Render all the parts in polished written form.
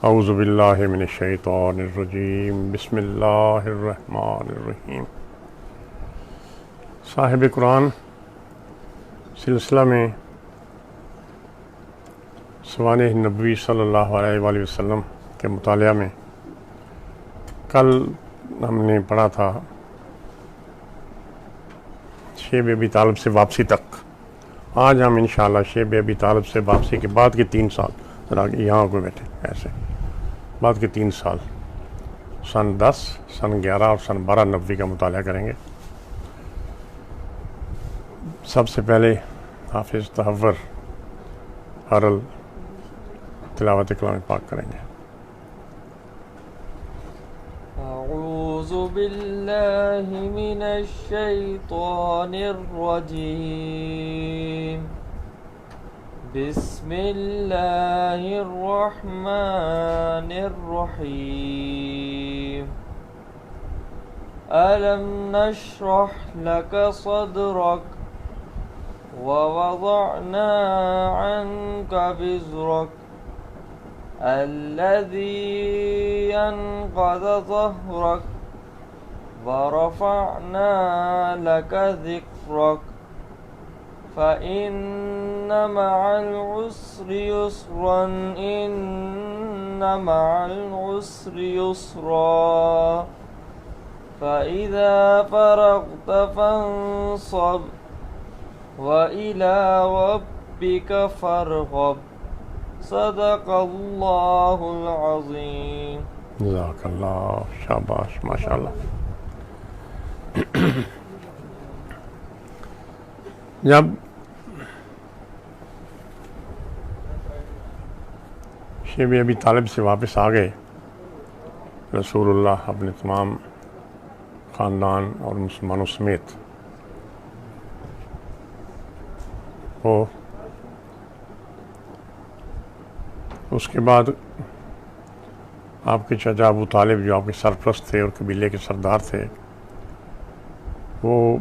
اعوذ باللہ من الشیطان الرجیم، بسم اللہ الرحمن الرحیم۔ صاحب قرآن سلسلہ میں سوانح نبوی صلی اللہ علیہ وآلہ وسلم کے مطالعہ میں کل ہم نے پڑھا تھا شیب ابی طالب سے واپسی تک۔ آج ہم انشاءاللہ شیب ابی طالب سے واپسی کے بعد کے 3 سال، ذرا یہاں کو بیٹھے ایسے، بعد کے 3 سال، سن 10، سن 11 اور سن 12 نبوی کا مطالعہ کریں گے۔ سب سے پہلے حافظ تحور حرل تلاوت کلام پاک کریں گے۔ اعوذ باللہ من الشیطان الرجیم، بسم اللہ الرحمن الرحیم۔ ألم نشرح لك صدرك ووضعنا عنك وزرك الذي أنقض ظهرك ورفعنا لك ذكرك فإن مع العسر يسرا إن مع العسر يسرا فإذا فرغت فانصب وإلى ربك فارغب صدق اللہ العظیم۔ جزاک اللہ، شاباش، ماشاءاللہ۔ جب شیب ابی طالب سے واپس آ گئے رسول اللہ اپنے تمام خاندان اور مسلمانوں سمیت، وہ اس کے بعد آپ کے چچا ابو طالب جو آپ کے سرپرست تھے اور قبیلے کے سردار تھے، وہ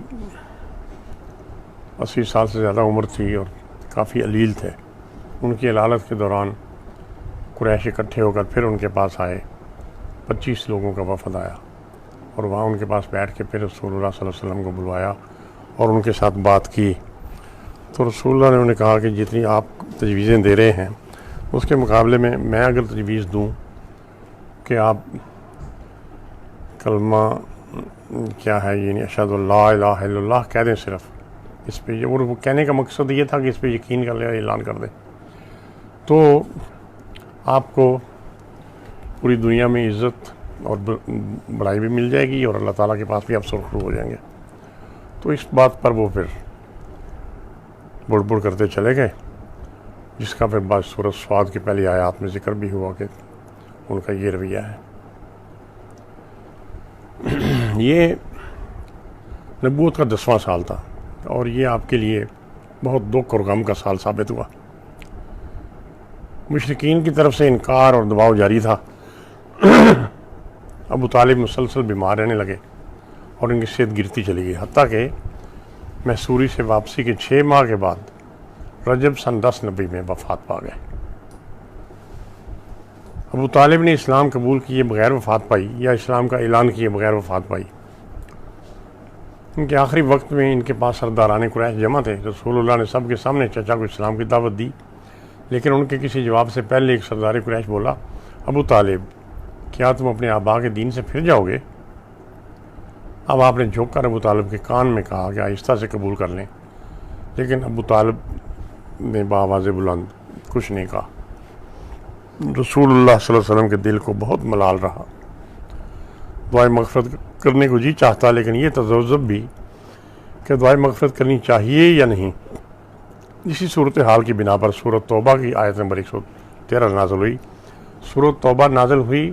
80 سال سے زیادہ عمر تھی اور کافی علیل تھے۔ ان کی علالت کے دوران قریش اکٹھے ہو کر پھر ان کے پاس آئے، 25 لوگوں کا وفد آیا اور وہاں ان کے پاس بیٹھ کے پھر رسول اللہ صلی اللہ علیہ وسلم کو بلوایا اور ان کے ساتھ بات کی۔ تو رسول اللہ نے انہیں کہا کہ جتنی آپ تجویزیں دے رہے ہیں اس کے مقابلے میں اگر تجویز دوں کہ آپ کلمہ کیا ہے، یعنی اشہد اللہ الہ الا اللہ کہہ دیں صرف اس پہ، اور وہ کہنے کا مقصد یہ تھا کہ اس پہ یقین کر لیں، اعلان کر دیں، تو آپ کو پوری دنیا میں عزت اور بڑائی بھی مل جائے گی اور اللہ تعالیٰ کے پاس بھی آپ سرخرو ہو جائیں گے۔ تو اس بات پر وہ پھر بڑھ بڑھ کرتے چلے گئے، جس کا پھر بعض سورۃ صاد کی پہلی آیات میں ذکر بھی ہوا کہ ان کا یہ رویہ ہے۔ یہ نبوت کا 10واں سال تھا اور یہ آپ کے لیے بہت دکھ اور غم کا سال ثابت ہوا۔ مشرکین کی طرف سے انکار اور دباؤ جاری تھا۔ ابو طالب مسلسل بیمار رہنے لگے اور ان کی صحت گرتی چلی گئی، حتیٰ کہ محصوری سے واپسی کے 6 ماہ کے بعد رجب سن 10 نبی میں وفات پا گئے۔ ابو طالب نے اسلام قبول کیے بغیر وفات پائی یا اسلام کا اعلان کیے بغیر وفات پائی۔ ان کے آخری وقت میں ان کے پاس سرداران قریش جمع تھے۔ رسول اللہ نے سب کے سامنے چچا کو اسلام کی دعوت دی، لیکن ان کے کسی جواب سے پہلے ایک سردار قریش بولا، ابو طالب کیا تم اپنے آبا کے دین سے پھر جاؤ گے؟ اب آپ نے جھک کر ابو طالب کے کان میں کہا کہ آہستہ سے قبول کر لیں، لیکن ابو طالب نے بآواز بلند کچھ نہیں کہا۔ رسول اللہ صلی اللہ علیہ وسلم کے دل کو بہت ملال رہا، دعائے مغفرت کرنے کو جی چاہتا، لیکن یہ تذبذب بھی کہ دعائے مغفرت کرنی چاہیے یا نہیں۔ اسی صورتحال کی بنا پر سورۃ توبہ کی آیت نمبر 113 نازل ہوئی۔ سورۃ توبہ نازل ہوئی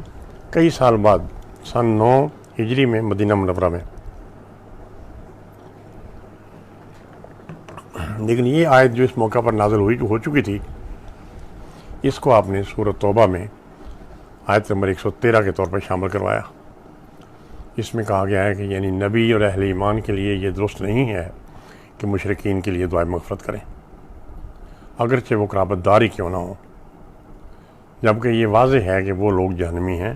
کئی سال بعد، سن 9 ہجری میں مدینہ منورہ میں، لیکن یہ آیت جو اس موقع پر نازل ہوئی ہو چکی تھی، اس کو آپ نے سورۃ توبہ میں آیت نمبر 113 کے طور پر شامل کروایا۔ اس میں کہا گیا ہے کہ یعنی نبی اور اہل ایمان کے لیے یہ درست نہیں ہے کہ مشرکین کے لیے دعائے مغفرت کریں۔ اگرچہ وہ قرابت داری کیوں نہ ہو، جبکہ یہ واضح ہے کہ وہ لوگ جہنمی ہیں۔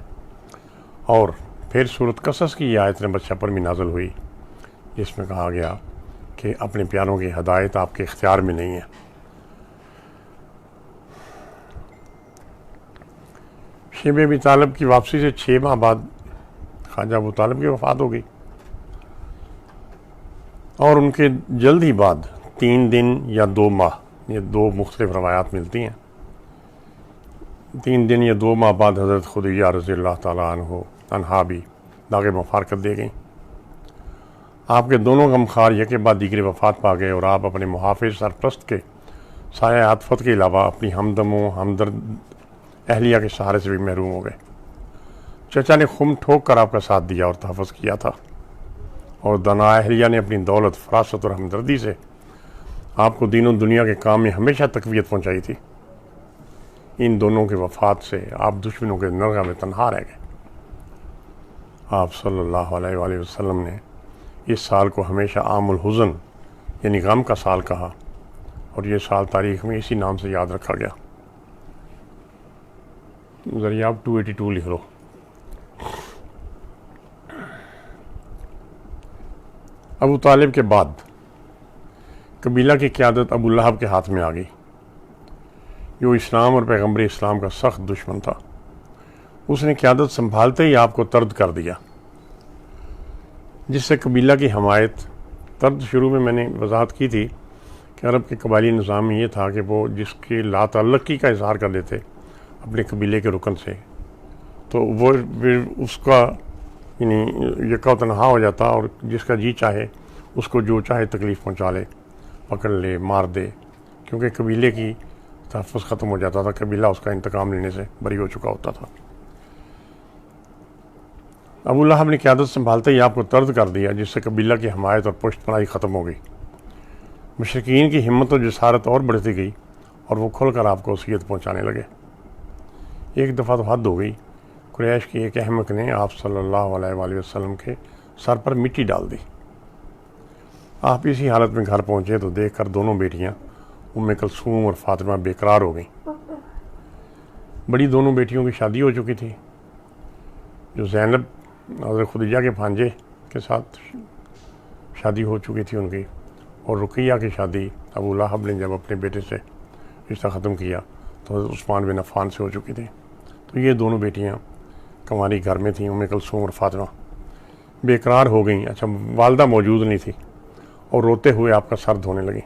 اور پھر سورۃ قصص کی یہ آیت نمبر 56 میں نازل ہوئی، جس میں کہا گیا کہ اپنے پیاروں کی ہدایت آپ کے اختیار میں نہیں ہے۔ شیب ابی طالب کی واپسی سے 6 ماہ بعد خواجہ ابو طالب کی وفات ہو گئی، اور ان کے جلد ہی بعد 3 دن یا 2 ماہ، یہ 2 مختلف روایات ملتی ہیں، 3 دن یا 2 ماہ بعد حضرت خدیجہ رضی اللہ تعالیٰ عنہا بھی داغ مفارقت دے گئیں۔ آپ کے دونوں غمخوار یکے بعد دیگرے وفات پا گئے، اور آپ اپنے محافظ سرپرست کے سایہ عاطفت کے علاوہ اپنی ہمدم و ہمدرد اہلیہ کے سہارے سے بھی محروم ہو گئے۔ چچا نے خم ٹھوک کر آپ کا ساتھ دیا اور تحفظ کیا تھا، اور دانا اہلیہ نے اپنی دولت، فراست اور ہمدردی سے آپ کو دین و دنیا کے کام میں ہمیشہ تقویت پہنچائی تھی۔ ان دونوں کے وفات سے آپ دشمنوں کے نرغہ میں تنہا رہ گئے۔ آپ صلی اللہ علیہ وآلہ وسلم نے اس سال کو ہمیشہ عام الحزن یعنی غم کا سال کہا، اور یہ سال تاریخ میں اسی نام سے یاد رکھا گیا۔ ذریعہ آپ 282 لکھ لو۔ ابو طالب کے بعد قبیلہ کی قیادت ابو لہب کے ہاتھ میں آ گئی، جو اسلام اور پیغمبر اسلام کا سخت دشمن تھا۔ اس نے قیادت سنبھالتے ہی آپ کو طرد کر دیا، جس سے قبیلہ کی حمایت طرد شروع میں نے وضاحت کی تھی کہ عرب کے قبائلی نظام میں یہ تھا کہ وہ جس کی لا تعلقی کا اظہار کر دیتے اپنے قبیلے کے رکن سے، تو وہ اس کا یعنی یکا تنہا ہو جاتا، اور جس کا جی چاہے اس کو جو چاہے تکلیف پہنچا لے، پکڑ لے، مار دے، کیونکہ قبیلے کی تحفظ ختم ہو جاتا تھا، قبیلہ اس کا انتقام لینے سے بری ہو چکا ہوتا تھا۔ ابو لہب نے قیادت سنبھالتے ہی آپ کو طرد کر دیا، جس سے قبیلہ کی حمایت اور پشت پناہی ختم ہو گئی۔ مشرکین کی ہمت و جسارت اور بڑھتی گئی، اور وہ کھل کر آپ کو اذیت پہنچانے لگے۔ ایک دفعہ تو حد ہو گئی، قریش کی ایک احمق نے آپ صلی اللہ علیہ وآلہ وسلم کے سر پر مٹی ڈال دی۔ آپ اسی حالت میں گھر پہنچے تو دیکھ کر دونوں بیٹیاں ام کلثوم اور فاطمہ بے قرار ہو گئیں۔ بڑی دونوں بیٹیوں کی شادی ہو چکی تھی، جو زینب حضرت خدیجہ کے بھانجے کے ساتھ شادی ہو چکی تھی ان کی، اور رقیہ کی شادی ابو لہب نے جب اپنے بیٹے سے رشتہ ختم کیا تو حضرت عثمان بن عفان سے ہو چکی تھی۔ تو یہ دونوں بیٹیاں کنواری گھر میں تھیں، ام کلثوم اور فاطمہ بے قرار ہو گئیں۔ اچھا، والدہ موجود نہیں تھی، اور روتے ہوئے آپ کا سر دھونے لگیں۔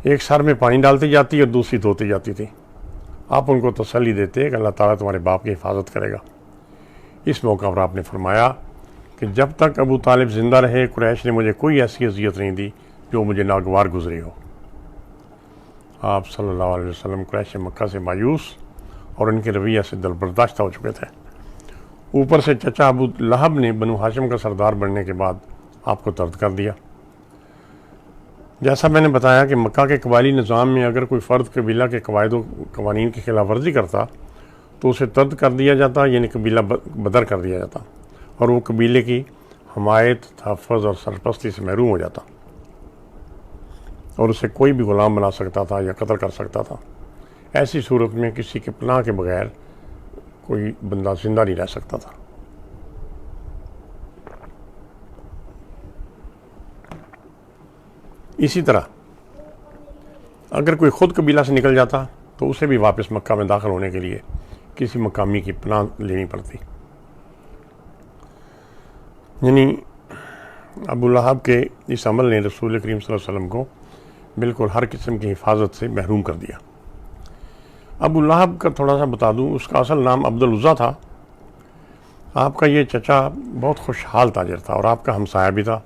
ایک سر میں پانی ڈالتی جاتی اور دوسری دھوتی جاتی تھی۔ آپ ان کو تسلی دیتے کہ اللہ تعالیٰ تمہارے باپ کی حفاظت کرے گا۔ اس موقع پر آپ نے فرمایا کہ جب تک ابو طالب زندہ رہے، قریش نے مجھے کوئی ایسی اذیت نہیں دی جو مجھے ناگوار گزری ہو۔ آپ صلی اللہ علیہ وسلم قریش مکہ سے مایوس اور ان کے رویہ سے دل برداشتہ ہو چکے تھے۔ اوپر سے چچا ابو لہب نے بنو ہاشم کا سردار بننے کے بعد آپ کو طرد کر دیا۔ جیسا میں نے بتایا کہ مکہ کے قبائلی نظام میں اگر کوئی فرد قبیلہ کے قواعد و قوانین کی خلاف ورزی کرتا تو اسے طرد کر دیا جاتا، یعنی قبیلہ بدر کر دیا جاتا، اور وہ قبیلے کی حمایت، تحفظ اور سرپرستی سے محروم ہو جاتا، اور اسے کوئی بھی غلام بنا سکتا تھا یا قتل کر سکتا تھا۔ ایسی صورت میں کسی کے پناہ کے بغیر کوئی بندہ زندہ نہیں رہ سکتا تھا۔ اسی طرح اگر کوئی خود قبیلہ سے نکل جاتا تو اسے بھی واپس مکہ میں داخل ہونے کے لیے کسی مقامی کی پناہ لینی پڑتی۔ یعنی ابو لہب کے اس عمل نے رسول کریم صلی اللہ علیہ وسلم کو بالکل ہر قسم کی حفاظت سے محروم کر دیا۔ ابو لہب کا تھوڑا سا بتا دوں، اس کا اصل نام عبد العزیٰ تھا۔ آپ کا یہ چچا بہت خوشحال تاجر تھا اور آپ کا ہمسایہ بھی تھا،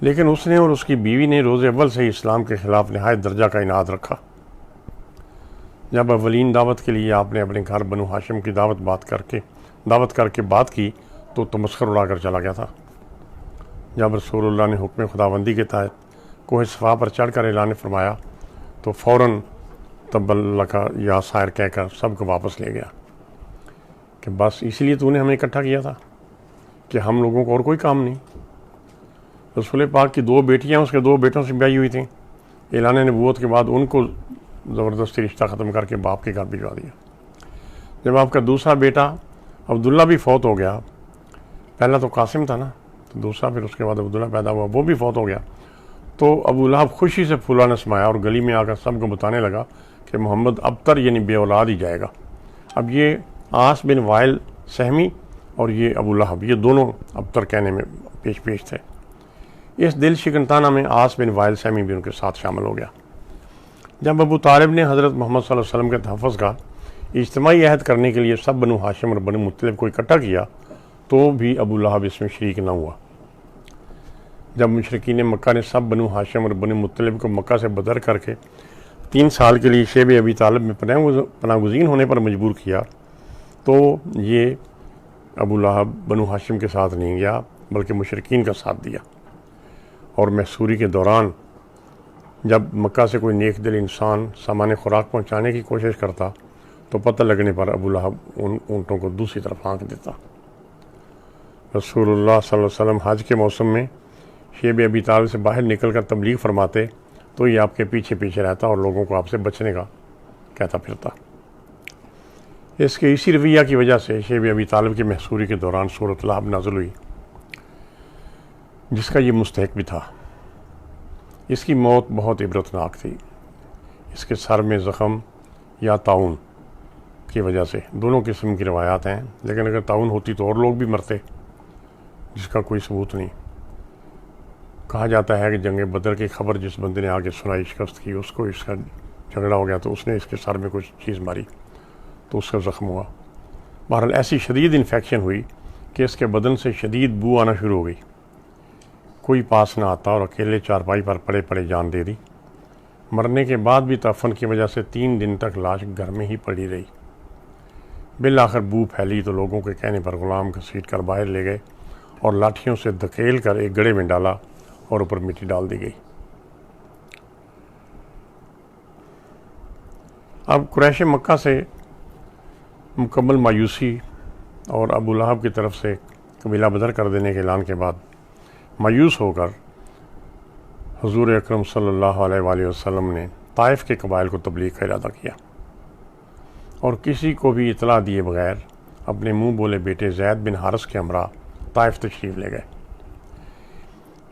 لیکن اس نے اور اس کی بیوی نے روز اول سے ہی اسلام کے خلاف نہایت درجہ کا عناد رکھا۔ جب اولین دعوت کے لیے آپ نے اپنے گھر بنو ہاشم کی دعوت کر کے بات کی تو تمسخر اڑا کر چلا گیا تھا۔ جب رسول اللہ نے حکم خداوندی کے تحت کوہ صفا پر چڑھ کر اعلان فرمایا تو فوراً تبلک یا سائر کہہ کر سب کو واپس لے گیا کہ بس اس لیے تو نے ہمیں اکٹھا کیا تھا کہ ہم لوگوں کو اور کوئی کام نہیں۔ رسول پاک کی 2 بیٹیاں اس کے 2 بیٹوں سے بیاہی ہوئی تھیں، اعلان نبوت کے بعد ان کو زبردستی رشتہ ختم کر کے باپ کے گھر بھجوا دیا۔ جب آپ کا دوسرا بیٹا عبداللہ بھی فوت ہو گیا، پہلا تو قاسم تھا نا، تو دوسرا پھر اس کے بعد عبداللہ پیدا ہوا، وہ بھی فوت ہو گیا، تو ابو لہب خوشی سے پھولا نہ سمایا اور گلی میں آ کر سب کو بتانے لگا کہ محمد ابتر یعنی بے اولاد ہی جائے گا۔ اب یہ عاص بن وائل سہمی اور یہ ابو لہب، یہ دونوں ابتر کہنے میں پیش تھے۔ اس دل شکنتانہ میں عاص بن وائل سہمی بھی ان کے ساتھ شامل ہو گیا۔ جب ابو طالب نے حضرت محمد صلی اللہ علیہ وسلم کے تحفظ کا اجتماعی عہد کرنے کے لیے سب بنو ہاشم اور بنو مطلب کو اکٹھا کیا تو بھی ابو لہب اس میں شریک نہ ہوا۔ جب مشرکین مکہ نے سب بنو ہاشم اور بنو مطلب کو مکہ سے بدر کر کے 3 سال کے لیے شیب ابی طالب میں پناہ گزین ہونے پر مجبور کیا تو یہ ابو لہب بنو ہاشم کے ساتھ نہیں گیا بلکہ مشرکین کا ساتھ دیا، اور محصوری کے دوران جب مکہ سے کوئی نیک دل انسان سامان خوراک پہنچانے کی کوشش کرتا تو پتہ لگنے پر ابو لہب ان اونٹوں کو دوسری طرف ہانک دیتا۔ رسول اللہ صلی اللہ علیہ وسلم حج کے موسم میں شیب ابی طالب سے باہر نکل کر تبلیغ فرماتے تو یہ آپ کے پیچھے رہتا اور لوگوں کو آپ سے بچنے کا کہتا پھرتا۔ اس کے اسی رویہ کی وجہ سے شیب ابی طالب کی محصوری کے دوران سورۃ لہب نازل ہوئی، جس کا یہ مستحق بھی تھا۔ اس کی موت بہت عبرتناک تھی۔ اس کے سر میں زخم یا طاعون کی وجہ سے، دونوں قسم کی روایات ہیں، لیکن اگر طاعون ہوتی تو اور لوگ بھی مرتے، جس کا کوئی ثبوت نہیں۔ کہا جاتا ہے کہ جنگ بدر کی خبر جس بندے نے آگے سنائی، شکست کی، اس کو اس کا جھگڑا ہو گیا تو اس نے اس کے سر میں کچھ چیز ماری تو اس کا زخم ہوا۔ بہرحال ایسی شدید انفیکشن ہوئی کہ اس کے بدن سے شدید بو آنا شروع ہو گئی، کوئی پاس نہ آتا اور اکیلے چارپائی پر پڑے جان دے دی۔ مرنے کے بعد بھی تعفن کی وجہ سے 3 دن تک لاش گھر میں ہی پڑی رہی۔ بالآخر بو پھیلی تو لوگوں کے کہنے پر غلام گھسیٹ کر باہر لے گئے اور لاٹھیوں سے دھکیل کر ایک گڑھے میں ڈالا اور اوپر مٹی ڈال دی گئی۔ اب قریش مکہ سے مکمل مایوسی اور ابو لہب کی طرف سے قبیلہ بدر کر دینے کے اعلان کے بعد مایوس ہو کر حضور اکرم صلی اللہ علیہ وآلہ وسلم نے طائف کے قبائل کو تبلیغ کا ارادہ کیا اور کسی کو بھی اطلاع دیے بغیر اپنے منہ بولے بیٹے زید بن حارث کے ہمراہ طائف تشریف لے گئے۔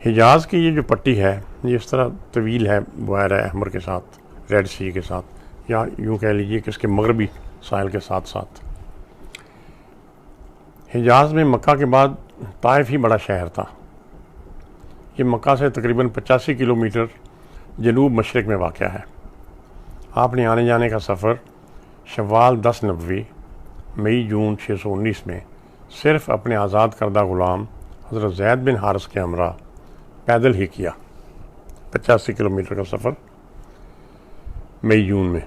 حجاز کی یہ جو پٹی ہے یہ اس طرح طویل ہے بحیرہ احمر کے ساتھ، ریڈ سی کے ساتھ، یا یوں کہہ لیجیے کہ اس کے مغربی ساحل کے ساتھ ساتھ۔ حجاز میں مکہ کے بعد طائف ہی بڑا شہر تھا۔ یہ مکہ سے تقریباً 85 کلومیٹر جنوب مشرق میں واقع ہے۔ آپ نے آنے جانے کا سفر شوال 10 نبوی مئی جون 619 میں صرف اپنے آزاد کردہ غلام حضرت زید بن حارث کے ہمراہ پیدل ہی کیا، 85 کلومیٹر کا سفر مئی جون میں۔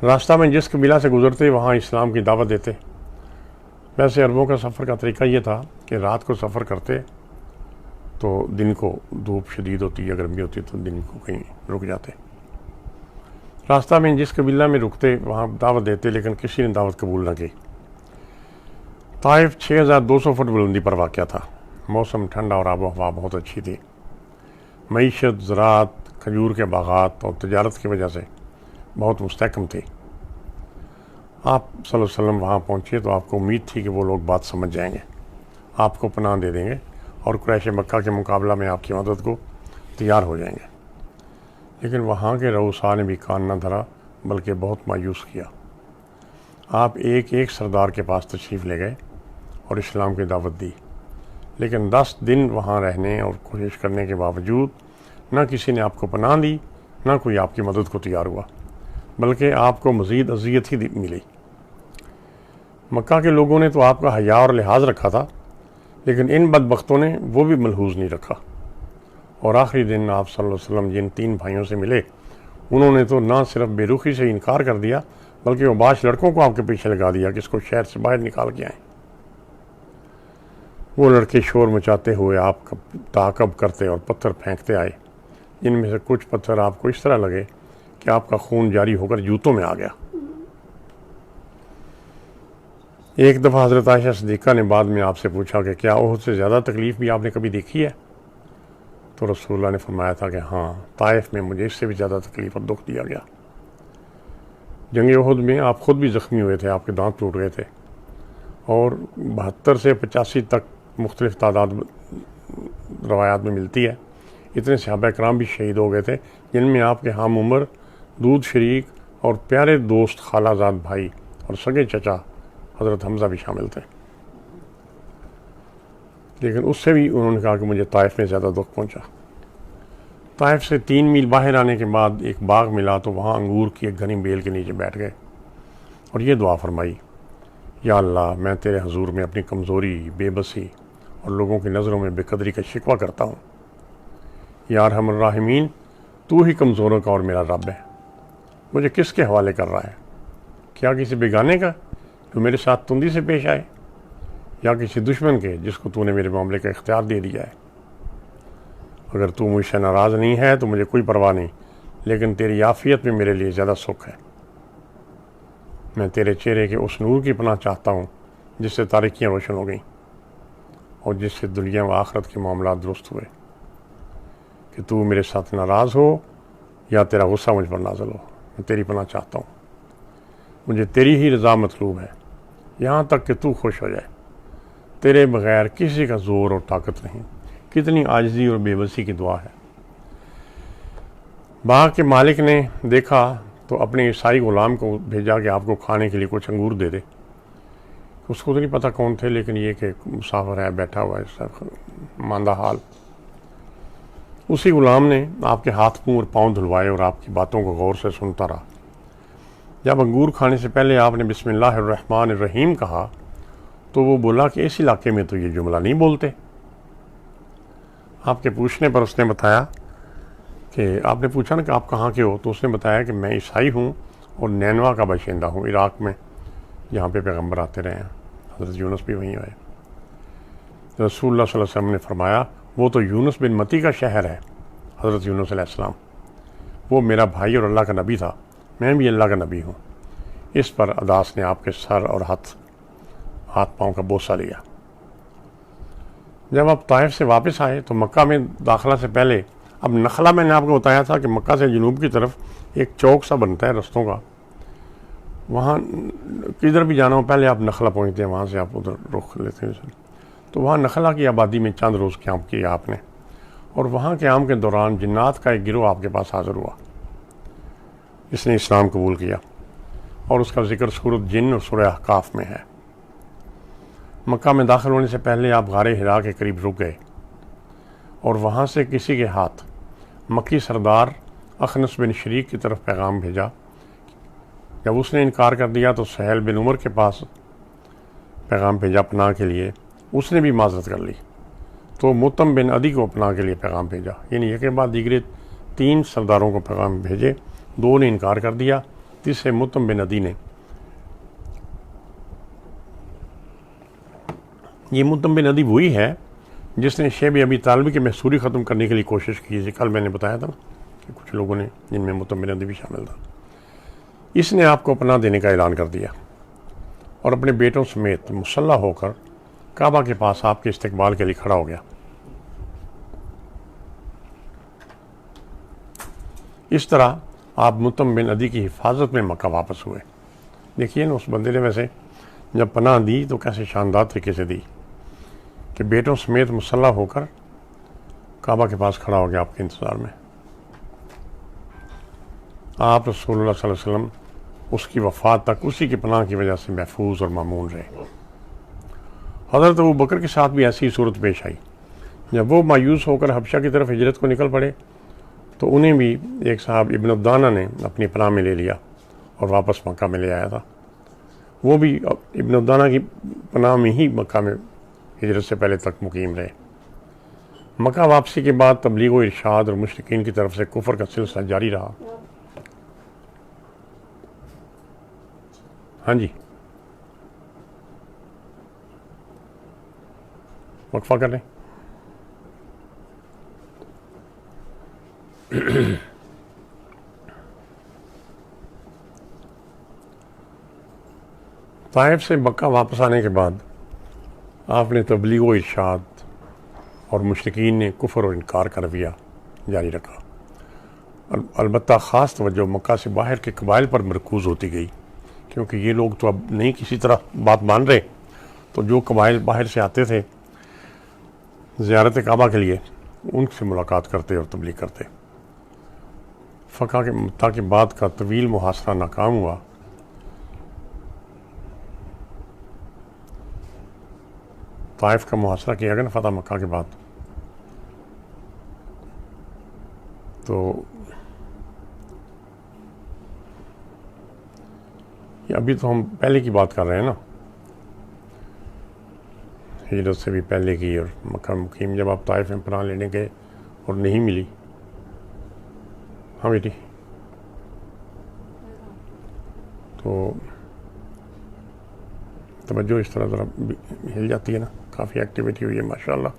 راستہ میں جس قبیلہ سے گزرتے وہاں اسلام کی دعوت دیتے۔ ویسے عربوں کا سفر کا طریقہ یہ تھا کہ رات کو سفر کرتے تو دن کو دھوپ شدید ہوتی یا گرمی ہوتی تو دن کو کہیں رک جاتے۔ راستہ میں جس قبیلہ میں رکتے وہاں دعوت دیتے، لیکن کسی نے دعوت قبول نہ کی۔ طائف 6200 فٹ بلندی پر واقع تھا۔ موسم ٹھنڈا اور آب و ہوا بہت اچھی تھی۔ معیشت، زراعت، کھجور کے باغات اور تجارت کی وجہ سے بہت مستحکم تھی۔ آپ صلی اللہ علیہ وسلم وہاں پہنچے تو آپ کو امید تھی کہ وہ لوگ بات سمجھ جائیں گے، آپ کو پناہ دے دیں گے اور قریش مکہ کے مقابلہ میں آپ کی مدد کو تیار ہو جائیں گے، لیکن وہاں کے رؤساء نے بھی کان نہ دھرا بلکہ بہت مایوس کیا۔ آپ ایک ایک سردار کے پاس تشریف لے گئے اور اسلام کی دعوت دی، لیکن 10 دن وہاں رہنے اور کوشش کرنے کے باوجود نہ کسی نے آپ کو پناہ دی، نہ کوئی آپ کی مدد کو تیار ہوا، بلکہ آپ کو مزید اذیت ہی ملی۔ مکہ کے لوگوں نے تو آپ کا حیا اور لحاظ رکھا تھا، لیکن ان بدبختوں نے وہ بھی ملحوظ نہیں رکھا، اور آخری دن آپ صلی اللہ علیہ وسلم جن 3 بھائیوں سے ملے انہوں نے تو نہ صرف بے رخی سے انکار کر دیا بلکہ وہ باش لڑکوں کو آپ کے پیچھے لگا دیا کہ اس کو شہر سے باہر نکال کے آئیں۔ وہ لڑکے شور مچاتے ہوئے آپ کا تعاقب کرتے اور پتھر پھینکتے آئے، جن میں سے کچھ پتھر آپ کو اس طرح لگے کہ آپ کا خون جاری ہو کر جوتوں میں آ گیا۔ ایک دفعہ حضرت عائشہ صدیقہ نے بعد میں آپ سے پوچھا کہ کیا احد سے زیادہ تکلیف بھی آپ نے کبھی دیکھی ہے؟ تو رسول اللہ نے فرمایا تھا کہ ہاں، طائف میں مجھے اس سے بھی زیادہ تکلیف اور دکھ دیا گیا۔ جنگ احد میں آپ خود بھی زخمی ہوئے تھے، آپ کے دانت ٹوٹ گئے تھے، اور 72 سے 85 تک مختلف تعداد روایات میں ملتی ہے، اتنے صحابہ کرام بھی شہید ہو گئے تھے، جن میں آپ کے ہم عمر، دودھ شریک اور پیارے دوست خالہ زاد بھائی اور سگے چچا حضرت حمزہ بھی شامل تھے۔ لیکن اس سے بھی انہوں نے کہا کہ مجھے طائف میں زیادہ دکھ پہنچا۔ طائف سے 3 میل باہر آنے کے بعد ایک باغ ملا تو وہاں انگور کی ایک گھنی بیل کے نیچے بیٹھ گئے اور یہ دعا فرمائی، یا اللہ، میں تیرے حضور میں اپنی کمزوری، بے بسی اور لوگوں کی نظروں میں بے قدری کا شکوہ کرتا ہوں۔ یا ارحم الراحمین، تو ہی کمزوروں کا اور میرا رب ہے، مجھے کس کے حوالے کر رہا ہے؟ کیا کسی بیگانے کا جو میرے ساتھ تندی سے پیش آئے، یا کسی دشمن کے جس کو تو نے میرے معاملے کا اختیار دے دیا ہے؟ اگر تو مجھ سے ناراض نہیں ہے تو مجھے کوئی پرواہ نہیں، لیکن تیری عافیت میں میرے لیے زیادہ سکھ ہے۔ میں تیرے چہرے کے اس نور کی پناہ چاہتا ہوں جس سے تاریکیاں روشن ہو گئیں اور جس سے دنیا و آخرت کے معاملات درست ہوئے، کہ تو میرے ساتھ ناراض ہو یا تیرا غصہ مجھ پر نازل ہو، میں تیری پناہ چاہتا ہوں۔ مجھے تیری ہی رضا مطلوب ہے، یہاں تک کہ تو خوش ہو جائے۔ تیرے بغیر کسی کا زور اور طاقت نہیں۔ کتنی عاجزی اور بے بسی کی دعا ہے۔ باغ کے مالک نے دیکھا تو اپنے عیسائی غلام کو بھیجا کہ آپ کو کھانے کے لیے کچھ انگور دے دے۔ اس کو تو نہیں پتہ کون تھے، لیکن یہ کہ مسافر ہے، بیٹھا ہوا ہے، ماندہ حال۔ اسی غلام نے آپ کے ہاتھ منہ اور پاؤں دھلوائے اور آپ کی باتوں کو غور سے سنتا رہا۔ جب انگور کھانے سے پہلے آپ نے بسم اللہ الرحمن الرحیم کہا تو وہ بولا کہ اس علاقے میں تو یہ جملہ نہیں بولتے۔ آپ کے پوچھنے پر اس نے بتایا کہ آپ نے پوچھا نا کہ آپ کہاں کے ہو، تو اس نے بتایا کہ میں عیسائی ہوں اور نینوا کا باشندہ ہوں، عراق میں، جہاں پہ پیغمبر آتے رہے ہیں۔ حضرت یونس بھی وہیں آئے۔ رسول اللہ صلی اللہ علیہ وسلم نے فرمایا، وہ تو یونس بن متی کا شہر ہے، حضرت یونس علیہ السلام، وہ میرا بھائی اور اللہ کا نبی تھا، میں بھی اللہ کا نبی ہوں۔ اس پر عداس نے آپ کے سر اور ہاتھ پاؤں کا بوسہ لیا۔ جب آپ طائف سے واپس آئے تو مکہ میں داخلہ سے پہلے، اب نخلا میں نے آپ کو بتایا تھا کہ مکہ سے جنوب کی طرف ایک چوک سا بنتا ہے رستوں کا، وہاں کدھر بھی جانا ہو پہلے آپ نخلا پہنچتے ہیں، وہاں سے آپ ادھر رخ لیتے ہیں۔ تو وہاں نخلا کی آبادی میں چند روز قیام کیا آپ نے، اور وہاں قیام کے دوران جنات کا ایک گروہ آپ کے پاس حاضر ہوا جس نے اسلام قبول کیا، اور اس کا ذکر سورۃ جن اور سورہ احقاف میں ہے۔ مکہ میں داخل ہونے سے پہلے آپ غار حرا کے قریب رک گئے اور وہاں سے کسی کے ہاتھ مکی سردار اخنس بن شریک کی طرف پیغام بھیجا۔ جب اس نے انکار کر دیا تو سہیل بن عمر کے پاس پیغام بھیجا پناہ کے لیے، اس نے بھی معذرت کر لی، تو متم بن عدی کو پناہ کے لیے پیغام بھیجا۔ یعنی ایک کے بعد دیگرے 3 سرداروں کو پیغام بھیجے، 2 نے انکار کر دیا، تیسرے متم بن عدی نے۔ یہ متم بن عدی وہی ہے جس نے شیب ابی طالب کی محصوری ختم کرنے کے لیے کوشش کی تھی۔ کل میں نے بتایا تھا کہ کچھ لوگوں نے، جن میں متم بن عدی بھی شامل تھا۔ اس نے آپ کو پناہ دینے کا اعلان کر دیا اور اپنے بیٹوں سمیت مسلح ہو کر کعبہ کے پاس آپ کے استقبال کے لیے کھڑا ہو گیا۔ اس طرح آپ متم بن عدی کی حفاظت میں مکہ واپس ہوئے۔ دیکھیے نا، اس بندے نے ویسے جب پناہ دی تو کیسے شاندار طریقے سے دی کہ بیٹوں سمیت مسلح ہو کر کعبہ کے پاس کھڑا ہو گیا آپ کے انتظار میں۔ آپ رسول اللہ صلی اللہ علیہ وسلم اس کی وفات تک اسی کی پناہ کی وجہ سے محفوظ اور مامون رہے۔ حضرت ابوبکر کے ساتھ بھی ایسی صورت پیش آئی۔ جب وہ مایوس ہو کر حبشہ کی طرف ہجرت کو نکل پڑے تو انہیں بھی ایک صاحب ابن الدانہ نے اپنی پناہ میں لے لیا اور واپس مکہ میں لے آیا تھا۔ وہ بھی ابن الدانہ کی پناہ میں ہی مکہ میں ہجرت سے پہلے تک مقیم رہے۔ مکہ واپسی کے بعد تبلیغ و ارشاد اور مشرکین کی طرف سے کفر کا سلسلہ جاری رہا۔ ہاں جی، وقفہ کر لیں۔ طائف سے مکہ واپس آنے کے بعد آپ نے تبلیغ و ارشاد اور مشرکین نے کفر اور انکار کا رویہ جاری رکھا۔ البتہ خاص توجہ مکہ سے باہر کے قبائل پر مرکوز ہوتی گئی، کیونکہ یہ لوگ تو اب نہیں کسی طرح بات مان رہے، تو جو قبائل باہر سے آتے تھے زیارت کعبہ کے لیے ان سے ملاقات کرتے اور تبلیغ کرتے۔ فتح کے بعد کا طویل محاصرہ ناکام ہوا۔ طائف کا محاصرہ کیا گیا نا فتح مکہ کے بعد، تو یہ ابھی تو ہم پہلے کی بات کر رہے ہیں نا، ہجرت سے بھی پہلے کی، اور مکہ مقیم جب آپ طائف میں پناہ لینے گئے اور نہیں ملی۔ ہاں بیٹی، تو توجہ اس طرح ذرا ہل جاتی ہے نا، کافی ایکٹیویٹی ہوئی ہے ماشاءاللہ۔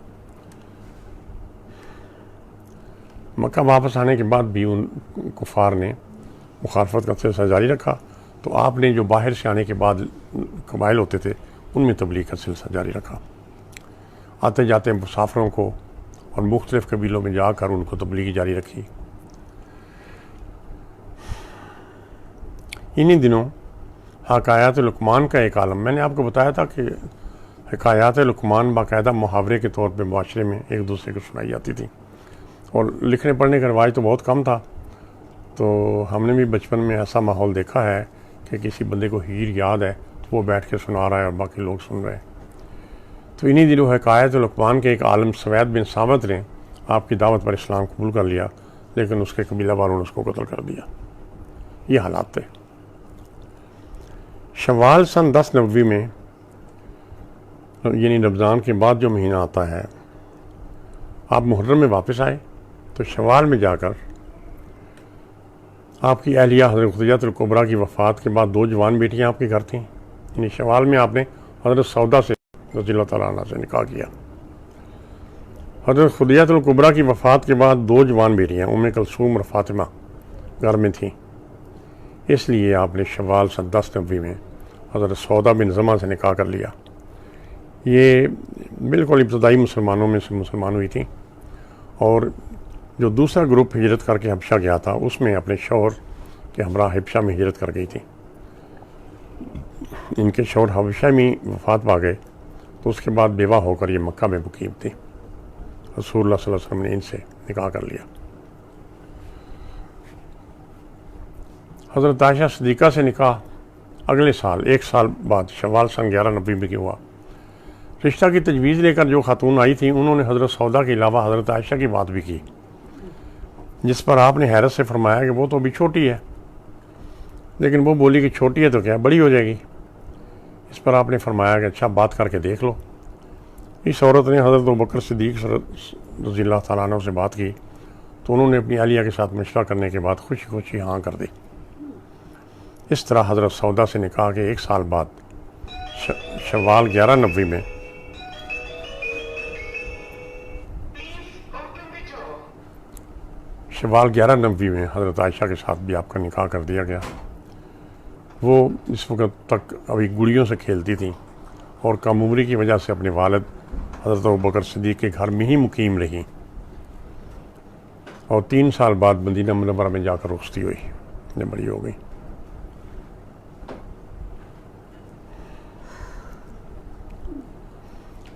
مکہ واپس آنے کے بعد بھی ان کفار نے مخالفت کا سلسلہ جاری رکھا، تو آپ نے جو باہر سے آنے کے بعد قبائل ہوتے تھے ان میں تبلیغ کا سلسلہ جاری رکھا، آتے جاتے مسافروں کو اور مختلف قبیلوں میں جا کر ان کو تبلیغ جاری رکھی۔ انہی دنوں حکایات لقمان کا ایک عالم، میں نے آپ کو بتایا تھا کہ حکایات لقمان باقاعدہ محاورے کے طور پہ معاشرے میں ایک دوسرے کو سنائی جاتی تھی، اور لکھنے پڑھنے کا رواج تو بہت کم تھا، تو ہم نے بھی بچپن میں ایسا ماحول دیکھا ہے کہ کسی بندے کو ہیر یاد ہے تو وہ بیٹھ کے سنا رہا ہے اور باقی لوگ سن رہے ہیں۔ تو انہی دنوں حکایت لقمان کے ایک عالم سوید بن ثابت نے آپ کی دعوت پر اسلام قبول کر لیا، لیکن اس کے قبیلہ والوں نے اس کو قتل کر دیا۔ یہ حالات تھے۔ شوال سن 10 نبوی میں، یعنی رمضان کے بعد جو مہینہ آتا ہے، آپ محرم میں واپس آئے تو شوال میں جا کر آپ کی اہلیہ حضرت خدیجہ الکبریٰ کی وفات کے بعد 2 جوان بیٹیاں آپ کے گھر تھیں، یعنی شوال میں آپ نے حضرت سودا سے رضی اللہ تعالیٰ عنہ سے نکاح کیا۔ حضرت خدیجہ الکبریٰ کی وفات کے بعد 2 جوان بیٹیاں ام کلثوم اور فاطمہ گھر میں تھیں، اس لیے آپ نے شوال سن 10 نبوی میں حضرت سودا بن زمعہ سے نکاح کر لیا۔ یہ بالکل ابتدائی مسلمانوں میں سے مسلمان ہوئی تھیں، اور جو دوسرا گروپ ہجرت کر کے حبشہ گیا تھا اس میں اپنے شوہر کے ہمراہ حبشہ میں ہجرت کر گئی تھی۔ ان کے شوہر حبشہ میں وفات پا گئے تو اس کے بعد بیوہ ہو کر یہ مکہ میں مقیم تھی۔ رسول اللہ صلی اللہ علیہ وسلم نے ان سے نکاح کر لیا۔ حضرت عائشہ صدیقہ سے نکاح اگلے سال 1 سال بعد شوال سن 11 نبوی میں ہوا۔ رشتہ کی تجویز لے کر جو خاتون آئی تھیں انہوں نے حضرت سودا کے علاوہ حضرت عائشہ کی بات بھی کی، جس پر آپ نے حیرت سے فرمایا کہ وہ تو ابھی چھوٹی ہے، لیکن وہ بولی کہ چھوٹی ہے تو کیا بڑی ہو جائے گی۔ اس پر آپ نے فرمایا کہ اچھا بات کر کے دیکھ لو۔ اس عورت نے حضرت ابوبکر صدیق رضی اللہ تعالیٰ عنہ سے بات کی تو انہوں نے اپنی اہلیہ کے ساتھ مشورہ کرنے کے بعد خوشی خوشی ہاں کر دی۔ اس طرح حضرت سودا سے نکاح کے 1 سال بعد شوال 11 نبوی میں حضرت عائشہ کے ساتھ بھی آپ کا نکاح کر دیا گیا۔ وہ اس وقت تک ابھی گڑیوں سے کھیلتی تھیں اور کم عمری کی وجہ سے اپنے والد حضرت ابوبکر صدیق کے گھر میں ہی مقیم رہیں، اور 3 سال بعد مدینہ منورہ میں جا کر رخصتی ہوئی جب بڑی ہو گئی۔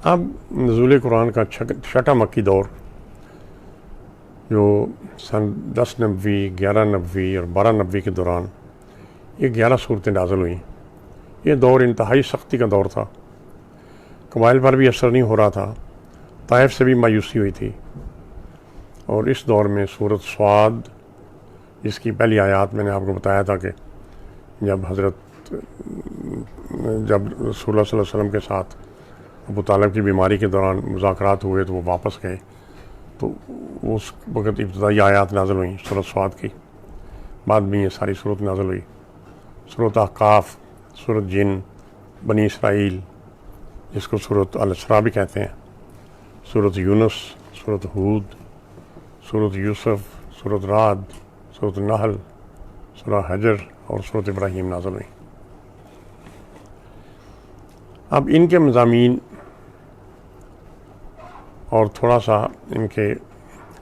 اب نزول قرآن کا 6واں مکی دور جو سن 10 نبوی 11 نبوی اور 12 نبوی کے دوران یہ 11 صورتیں نازل ہوئیں۔ یہ دور انتہائی سختی کا دور تھا، قبائل پر بھی اثر نہیں ہو رہا تھا، طائف سے بھی مایوسی ہوئی تھی، اور اس دور میں سورۃ صاد جس کی پہلی آیات میں نے آپ کو بتایا تھا کہ جب رسول اللہ صلی اللہ علیہ وسلم کے ساتھ ابو طالب کی بیماری کے دوران مذاکرات ہوئے تو وہ واپس گئے، تو اس وقت ابتدائی آیات نازل ہوئیں سورۃ صاد کی، بعد میں یہ ساری صورت نازل ہوئی۔ سورۃ احقاف، سورۃ جن، بنی اسرائیل جس کو سورۃ الاسراء بھی کہتے ہیں، سورۃ یونس، سورۃ ہود، سورۃ یوسف، سورۃ رعد، سورۃ النحل، سورہ حجر اور سورۃ ابراہیم نازل ہوئی۔ اب ان کے مضامین اور تھوڑا سا ان کے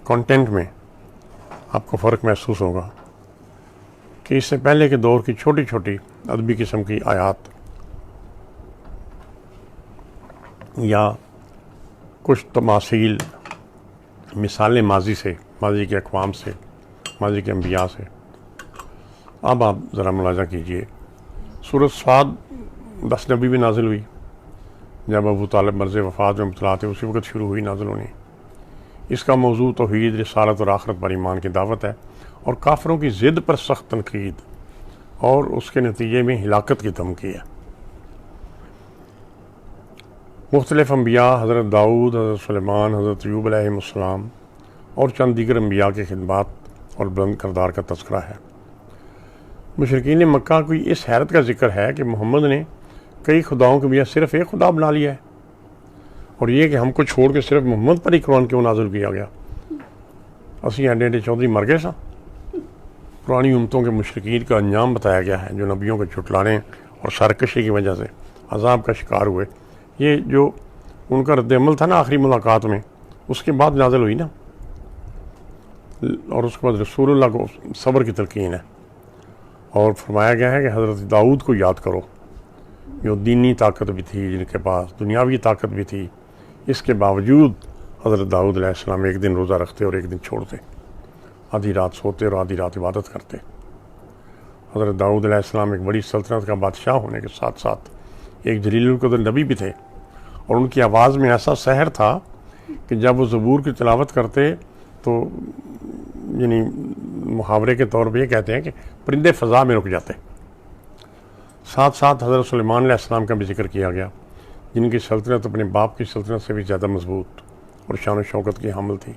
کنٹینٹ میں آپ کو فرق محسوس ہوگا کہ اس سے پہلے کے دور کی چھوٹی چھوٹی ادبی قسم کی آیات یا کچھ تماثیل، مثالیں ماضی سے، ماضی کے اقوام سے، ماضی کے انبیاء سے. اب آپ ذرا ملاحظہ کیجئے، سورۃ صاد 10 نبی بھی نازل ہوئی. جب ابو طالب مرض وفات میں مبتلا تھے اسی وقت شروع ہوئی نازل ہونی. اس کا موضوع توحید، رسالت اور آخرت پر ایمان کی دعوت ہے اور کافروں کی ضد پر سخت تنقید اور اس کے نتیجے میں ہلاکت کی دھمکی ہے. مختلف انبیاء، حضرت داؤد، حضرت سلیمان، حضرت ایوب علیہ السلام اور چند دیگر انبیاء کے خدمات اور بلند کردار کا تذکرہ ہے. مشرکین مکہ کی اس حیرت کا ذکر ہے کہ محمد نے کئی خداؤں کے بجائے صرف ایک خدا بنا لیا ہے، اور یہ کہ ہم کو چھوڑ کے صرف محمد پر ہی قرآن کیوں نازل کیا گیا. اسی ایڈے ایڈے چودھری مر گئے سا. پرانی امتوں کے مشرکین کا انجام بتایا گیا ہے جو نبیوں کے جھٹلانے اور سرکشی کی وجہ سے عذاب کا شکار ہوئے. یہ جو ان کا رد عمل تھا نا آخری ملاقات میں، اس کے بعد نازل ہوئی نا، اور اس کے بعد رسول اللہ کو صبر کی تلقین ہے. اور فرمایا گیا ہے کہ حضرت داؤد کو یاد کرو، جو دینی طاقت بھی تھی، جن کے پاس دنیاوی طاقت بھی تھی. اس کے باوجود حضرت داؤد علیہ السلام ایک دن روزہ رکھتے اور ایک دن چھوڑتے، آدھی رات سوتے اور آدھی رات عبادت کرتے. حضرت داؤد علیہ السلام ایک بڑی سلطنت کا بادشاہ ہونے کے ساتھ ساتھ ایک جلیل القدر نبی بھی تھے، اور ان کی آواز میں ایسا سحر تھا کہ جب وہ زبور کی تلاوت کرتے تو یعنی محاورے کے طور پہ یہ کہتے ہیں کہ پرندے فضا میں رک جاتے. ساتھ ساتھ حضرت سلیمان علیہ السلام کا بھی ذکر کیا گیا، جن کی سلطنت اپنے باپ کی سلطنت سے بھی زیادہ مضبوط اور شان و شوکت کی حامل تھی.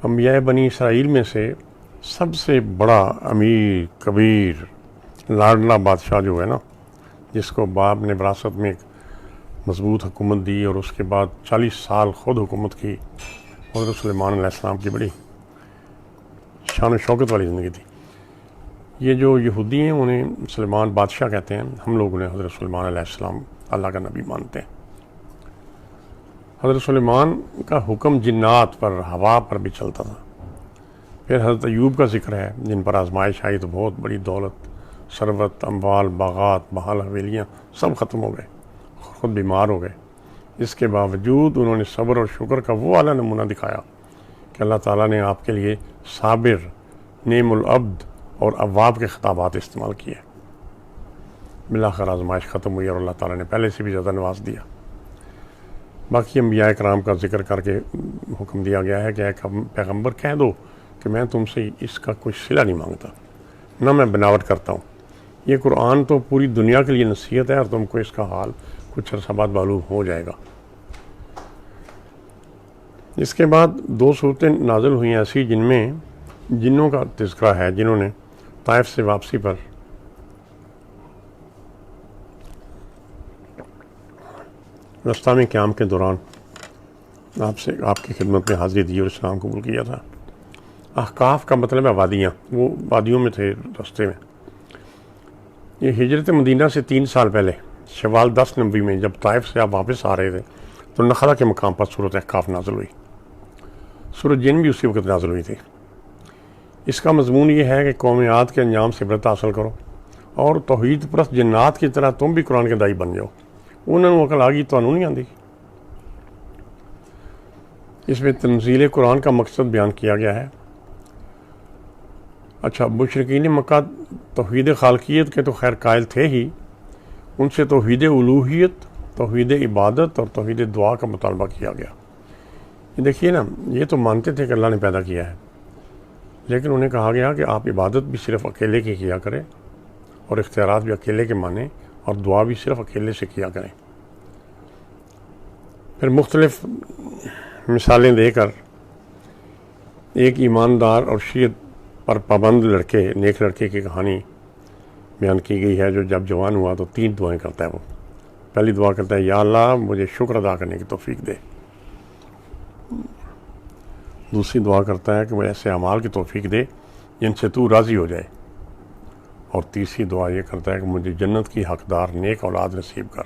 انبیاء بنی اسرائیل میں سے سب سے بڑا امیر کبیر لاڈلا بادشاہ جو ہے نا، جس کو باپ نے وراثت میں ایک مضبوط حکومت دی اور اس کے بعد 40 سال خود حکومت کی، حضرت سلیمان علیہ السلام کی بڑی شان و شوکت والی زندگی تھی. یہ جو یہودی ہیں انہیں سلیمان بادشاہ کہتے ہیں، ہم لوگ انہیں حضرت سلیمان علیہ السلام اللہ کا نبی مانتے ہیں. حضرت سلیمان کا حکم جنات پر، ہوا پر بھی چلتا تھا. پھر حضرت ایوب کا ذکر ہے، جن پر آزمائش آئی تو بہت بڑی دولت، ثروت، اموال، باغات، بحال حویلیاں سب ختم ہو گئے، خود بیمار ہو گئے. اس کے باوجود انہوں نے صبر اور شکر کا وہ اعلیٰ نمونہ دکھایا کہ اللہ تعالیٰ نے آپ کے لیے صابر، نعم العبد اور اواب کے خطابات استعمال کیے. بالآخر آزمائش ختم ہوئی اور اللہ تعالیٰ نے پہلے سے بھی زیادہ نواز دیا. باقی انبیاء کرام کا ذکر کر کے حکم دیا گیا ہے کہ اے پیغمبر کہہ دو کہ میں تم سے اس کا کوئی صلہ نہیں مانگتا، نہ میں بناوٹ کرتا ہوں. یہ قرآن تو پوری دنیا کے لیے نصیحت ہے اور تم کو اس کا حال کچھ عرصہ بعد معلوم ہو جائے گا. اس کے بعد 2 صورتیں نازل ہوئی ایسی جن میں جنوں کا تذکرہ ہے، جنہوں نے طائف سے واپسی پر رستہ میں قیام کے دوران آپ کی خدمت میں حاضری دی اور اسلام قبول کیا تھا. احقاف کا مطلب ہے وادیاں، وہ وادیوں میں تھے رستے میں. یہ ہجرت مدینہ سے 3 سال پہلے شوال 10 نبی میں جب طائف سے آپ واپس آ رہے تھے تو نخلا کے مقام پر سورۃ احقاف نازل ہوئی. سورۃ جن بھی اسی وقت نازل ہوئی تھی. اس کا مضمون یہ ہے کہ قوم عاد کے انجام سے عبرت حاصل کرو اور توحید پرست جنات کی طرح تم بھی قرآن کے دائی بن جاؤ. انہوں نے عقل آ گئی تو انہوں نہیں آندی. اس میں تنزیل قرآن کا مقصد بیان کیا گیا ہے. اچھا، مشرکین مکہ توحید خالقیت کے تو خیر قائل تھے ہی، ان سے توحید الوہیت، توحید عبادت اور توحید دعا کا مطالبہ کیا گیا. یہ دیکھیے نا، یہ تو مانتے تھے کہ اللہ نے پیدا کیا ہے، لیکن انہیں کہا گیا کہ آپ عبادت بھی صرف اکیلے کی کیا کریں اور اختیارات بھی اکیلے کے مانیں اور دعا بھی صرف اکیلے سے کیا کریں. پھر مختلف مثالیں دے کر ایک ایماندار اور شریعت پر پابند لڑکے، نیک لڑکے کی کہانی بیان کی گئی ہے جو جب جوان ہوا تو 3 دعائیں کرتا ہے. وہ پہلی دعا کرتا ہے، یا اللہ مجھے شکر ادا کرنے کی توفیق دے. دوسری دعا کرتا ہے کہ مجھے ایسے اعمال کی توفیق دے جن سے تو راضی ہو جائے. اور تیسری دعا یہ کرتا ہے کہ مجھے جنت کی حقدار نیک اولاد نصیب کر.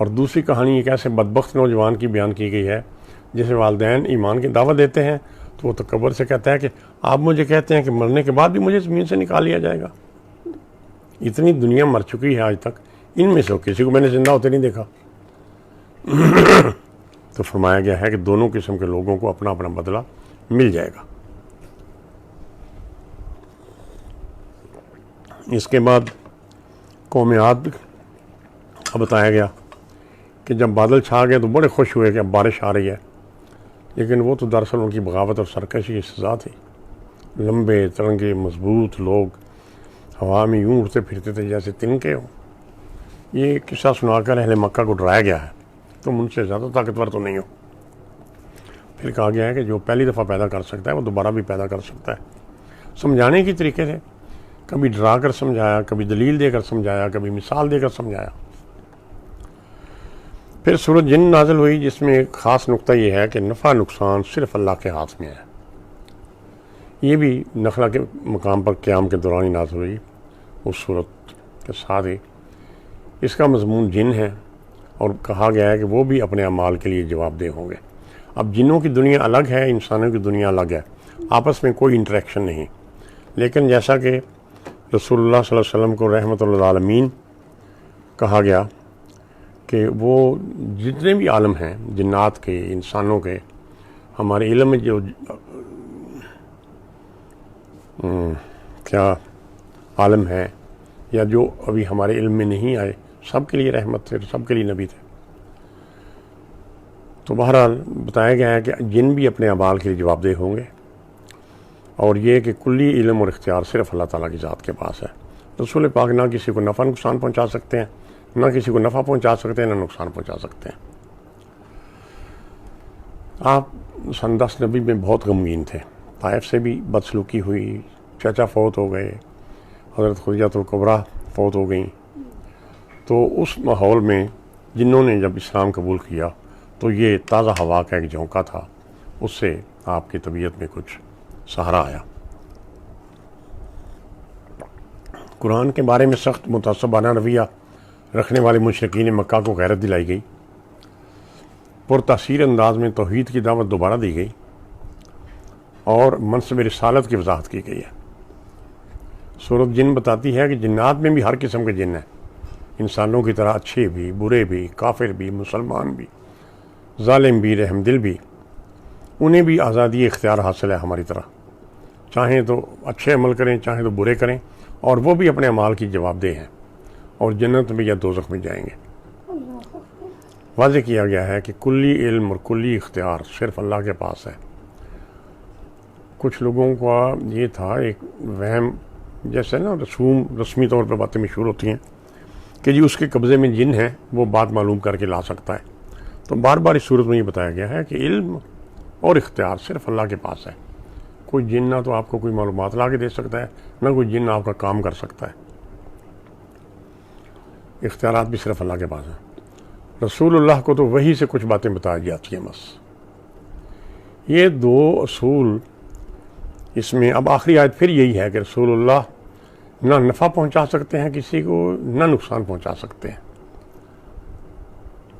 اور دوسری کہانی ایک ایسے بدبخت نوجوان کی بیان کی گئی ہے جسے والدین ایمان کی دعوت دیتے ہیں تو وہ تکبر سے کہتا ہے کہ آپ مجھے کہتے ہیں کہ مرنے کے بعد بھی مجھے زمین سے نکال لیا جائے گا۔ اتنی دنیا مر چکی ہے آج تک، ان میں سے کسی کو میں نے زندہ ہوتے نہیں دیکھا۔ تو فرمایا گیا ہے کہ دونوں قسم کے لوگوں کو اپنا اپنا بدلہ مل جائے گا۔ اس کے بعد قوم عاد کا بتایا گیا کہ جب بادل چھا گئے تو بڑے خوش ہوئے کہ اب بارش آ رہی ہے، لیکن وہ تو دراصل ان کی بغاوت اور سرکشی کی سزا تھی۔ لمبے ترنگے مضبوط لوگ ہوا میں یوں اڑتے پھرتے تھے جیسے تنکے ہوں۔ یہ قصہ سنا کر اہل مکہ کو ڈرایا گیا ہے تم ان سے زیادہ طاقتور تو نہیں ہو۔ پھر کہا گیا ہے کہ جو پہلی دفعہ پیدا کر سکتا ہے وہ دوبارہ بھی پیدا کر سکتا ہے۔ سمجھانے کی طریقے تھے، کبھی ڈرا کر سمجھایا، کبھی دلیل دے کر سمجھایا، کبھی مثال دے کر سمجھایا۔ پھر سورۃ جن نازل ہوئی جس میں ایک خاص نقطہ یہ ہے کہ نفع نقصان صرف اللہ کے ہاتھ میں ہے۔ یہ بھی نخلا کے مقام پر قیام کے دوران ہی نازل ہوئی اس صورت کے ساتھ ہی۔ اس کا مضمون جن ہے اور کہا گیا ہے کہ وہ بھی اپنے اعمال کے لیے جواب دہ ہوں گے۔ اب جنوں کی دنیا الگ ہے، انسانوں کی دنیا الگ ہے، آپس میں کوئی انٹریکشن نہیں، لیکن جیسا کہ رسول اللہ صلی اللہ علیہ وسلم کو رحمۃ للعالمین کہا گیا کہ وہ جتنے بھی عالم ہیں جنات کے انسانوں کے، ہمارے علم میں جو کیا عالم ہے یا جو ابھی ہمارے علم میں نہیں آئے، سب کے لیے رحمت تھے، سب کے لیے نبی تھے۔ تو بہرحال بتایا گیا ہے کہ جن بھی اپنے اعمال کے لیے جواب دہ ہوں گے، اور یہ کہ کلی علم اور اختیار صرف اللہ تعالیٰ کی ذات کے پاس ہے۔ رسول پاک نہ کسی کو نفع نقصان پہنچا سکتے ہیں، نہ کسی کو نفع پہنچا سکتے ہیں، نہ نقصان پہنچا سکتے ہیں۔ آپ سن 10 نبی میں بہت غمگین تھے، طائف سے بھی بدسلوکی ہوئی، چچا فوت ہو گئے، حضرت خدیجہ الکبریٰ فوت ہو گئیں۔ تو اس ماحول میں جنہوں نے جب اسلام قبول کیا تو یہ تازہ ہوا کا ایک جھونکا تھا، اس سے آپ کی طبیعت میں کچھ سہارا آیا۔ قرآن کے بارے میں سخت متعصبانہ رویہ رکھنے والے مشرکین مکہ کو غیرت دلائی گئی، پرتاثیر انداز میں توحید کی دعوت دوبارہ دی گئی، اور منصب رسالت کی وضاحت کی گئی ہے۔ سورۃ جن بتاتی ہے کہ جنات میں بھی ہر قسم کے جن ہیں، انسانوں کی طرح اچھے بھی، برے بھی، کافر بھی، مسلمان بھی، ظالم بھی، رحم دل بھی۔ انہیں بھی آزادی اختیار حاصل ہے ہماری طرح، چاہیں تو اچھے عمل کریں، چاہیں تو برے کریں، اور وہ بھی اپنے اعمال کی جواب دہ ہیں، اور جنت میں یا دوزخ میں جائیں گے۔ واضح کیا گیا ہے کہ کلی علم اور کلی اختیار صرف اللہ کے پاس ہے۔ کچھ لوگوں کا یہ تھا ایک وہم، جیسے نا رسمی طور پہ باتیں مشہور ہوتی ہیں کہ جی اس کے قبضے میں جن ہے، وہ بات معلوم کر کے لا سکتا ہے۔ تو بار بار اس صورت میں یہ بتایا گیا ہے کہ علم اور اختیار صرف اللہ کے پاس ہے۔ کوئی جن نہ تو آپ کو کوئی معلومات لا کے دے سکتا ہے، نہ کوئی جن آپ کا کام کر سکتا ہے۔ اختیارات بھی صرف اللہ کے پاس ہیں۔ رسول اللہ کو تو وحی سے کچھ باتیں بتائی جاتی ہیں بس۔ یہ دو اصول اس میں، اب آخری آیت پھر یہی ہے کہ رسول اللہ نہ نفع پہنچا سکتے ہیں کسی کو، نہ نقصان پہنچا سکتے ہیں۔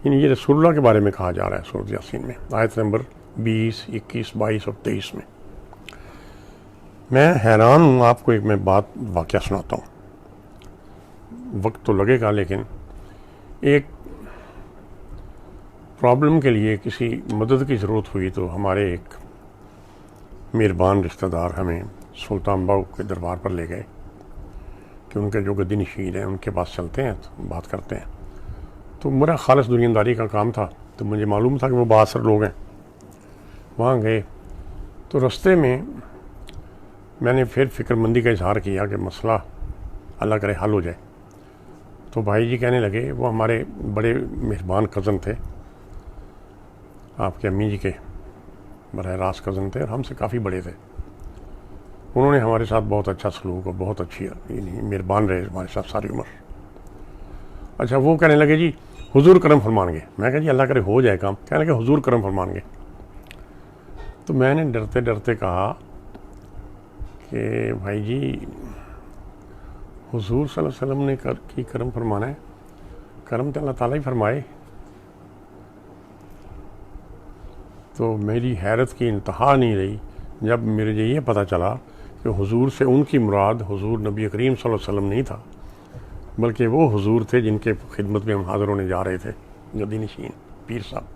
یعنی یہ رسول اللہ کے بارے میں کہا جا رہا ہے سورۃ یاسین میں، آیت نمبر 20، 21، 22 اور 23 میں۔ میں حیران ہوں، آپ کو ایک میں بات واقعہ سناتا ہوں، وقت تو لگے گا، لیکن ایک پرابلم کے لیے کسی مدد کی ضرورت ہوئی تو ہمارے ایک مہربان رشتہ دار ہمیں سلطان باؤ کے دربار پر لے گئے کہ ان کے جو گدی نشین ہیں ان کے پاس چلتے ہیں تو بات کرتے ہیں۔ تو میرا خالص دنیاداری کا کام تھا، تو مجھے معلوم تھا کہ وہ بااثر لوگ ہیں۔ وہاں گئے تو رستے میں میں نے پھر فکر مندی کا اظہار کیا کہ مسئلہ اللہ کرے حل ہو جائے۔ تو بھائی جی کہنے لگے، وہ ہمارے بڑے مہربان کزن تھے، آپ کے امی جی کے براہ راست کزن تھے، اور ہم سے کافی بڑے تھے۔ انہوں نے ہمارے ساتھ بہت اچھا سلوک اور بہت اچھی مہربان رہے ہمارے ساتھ ساری عمر۔ اچھا، وہ کہنے لگے جی حضور کرم فرمان گے۔ میں کہا جی اللہ کرے ہو جائے کام۔ کہنے لگے حضور کرم فرمان گے۔ تو میں نے ڈرتے ڈرتے کہا کہ بھائی جی حضور صلی اللہ علیہ وسلم نے کی کرم فرمانا ہے، کرم تو اللہ تعالیٰ ہی فرمائے، تو میری حیرت کی انتہا نہیں رہی جب مجھے یہ پتہ چلا کہ حضور سے ان کی مراد حضور نبی کریم صلی اللہ علیہ وسلم نہیں تھا، بلکہ وہ حضور تھے جن کے خدمت میں ہم حاضر ہونے جا رہے تھے، گدی نشین پیر صاحب۔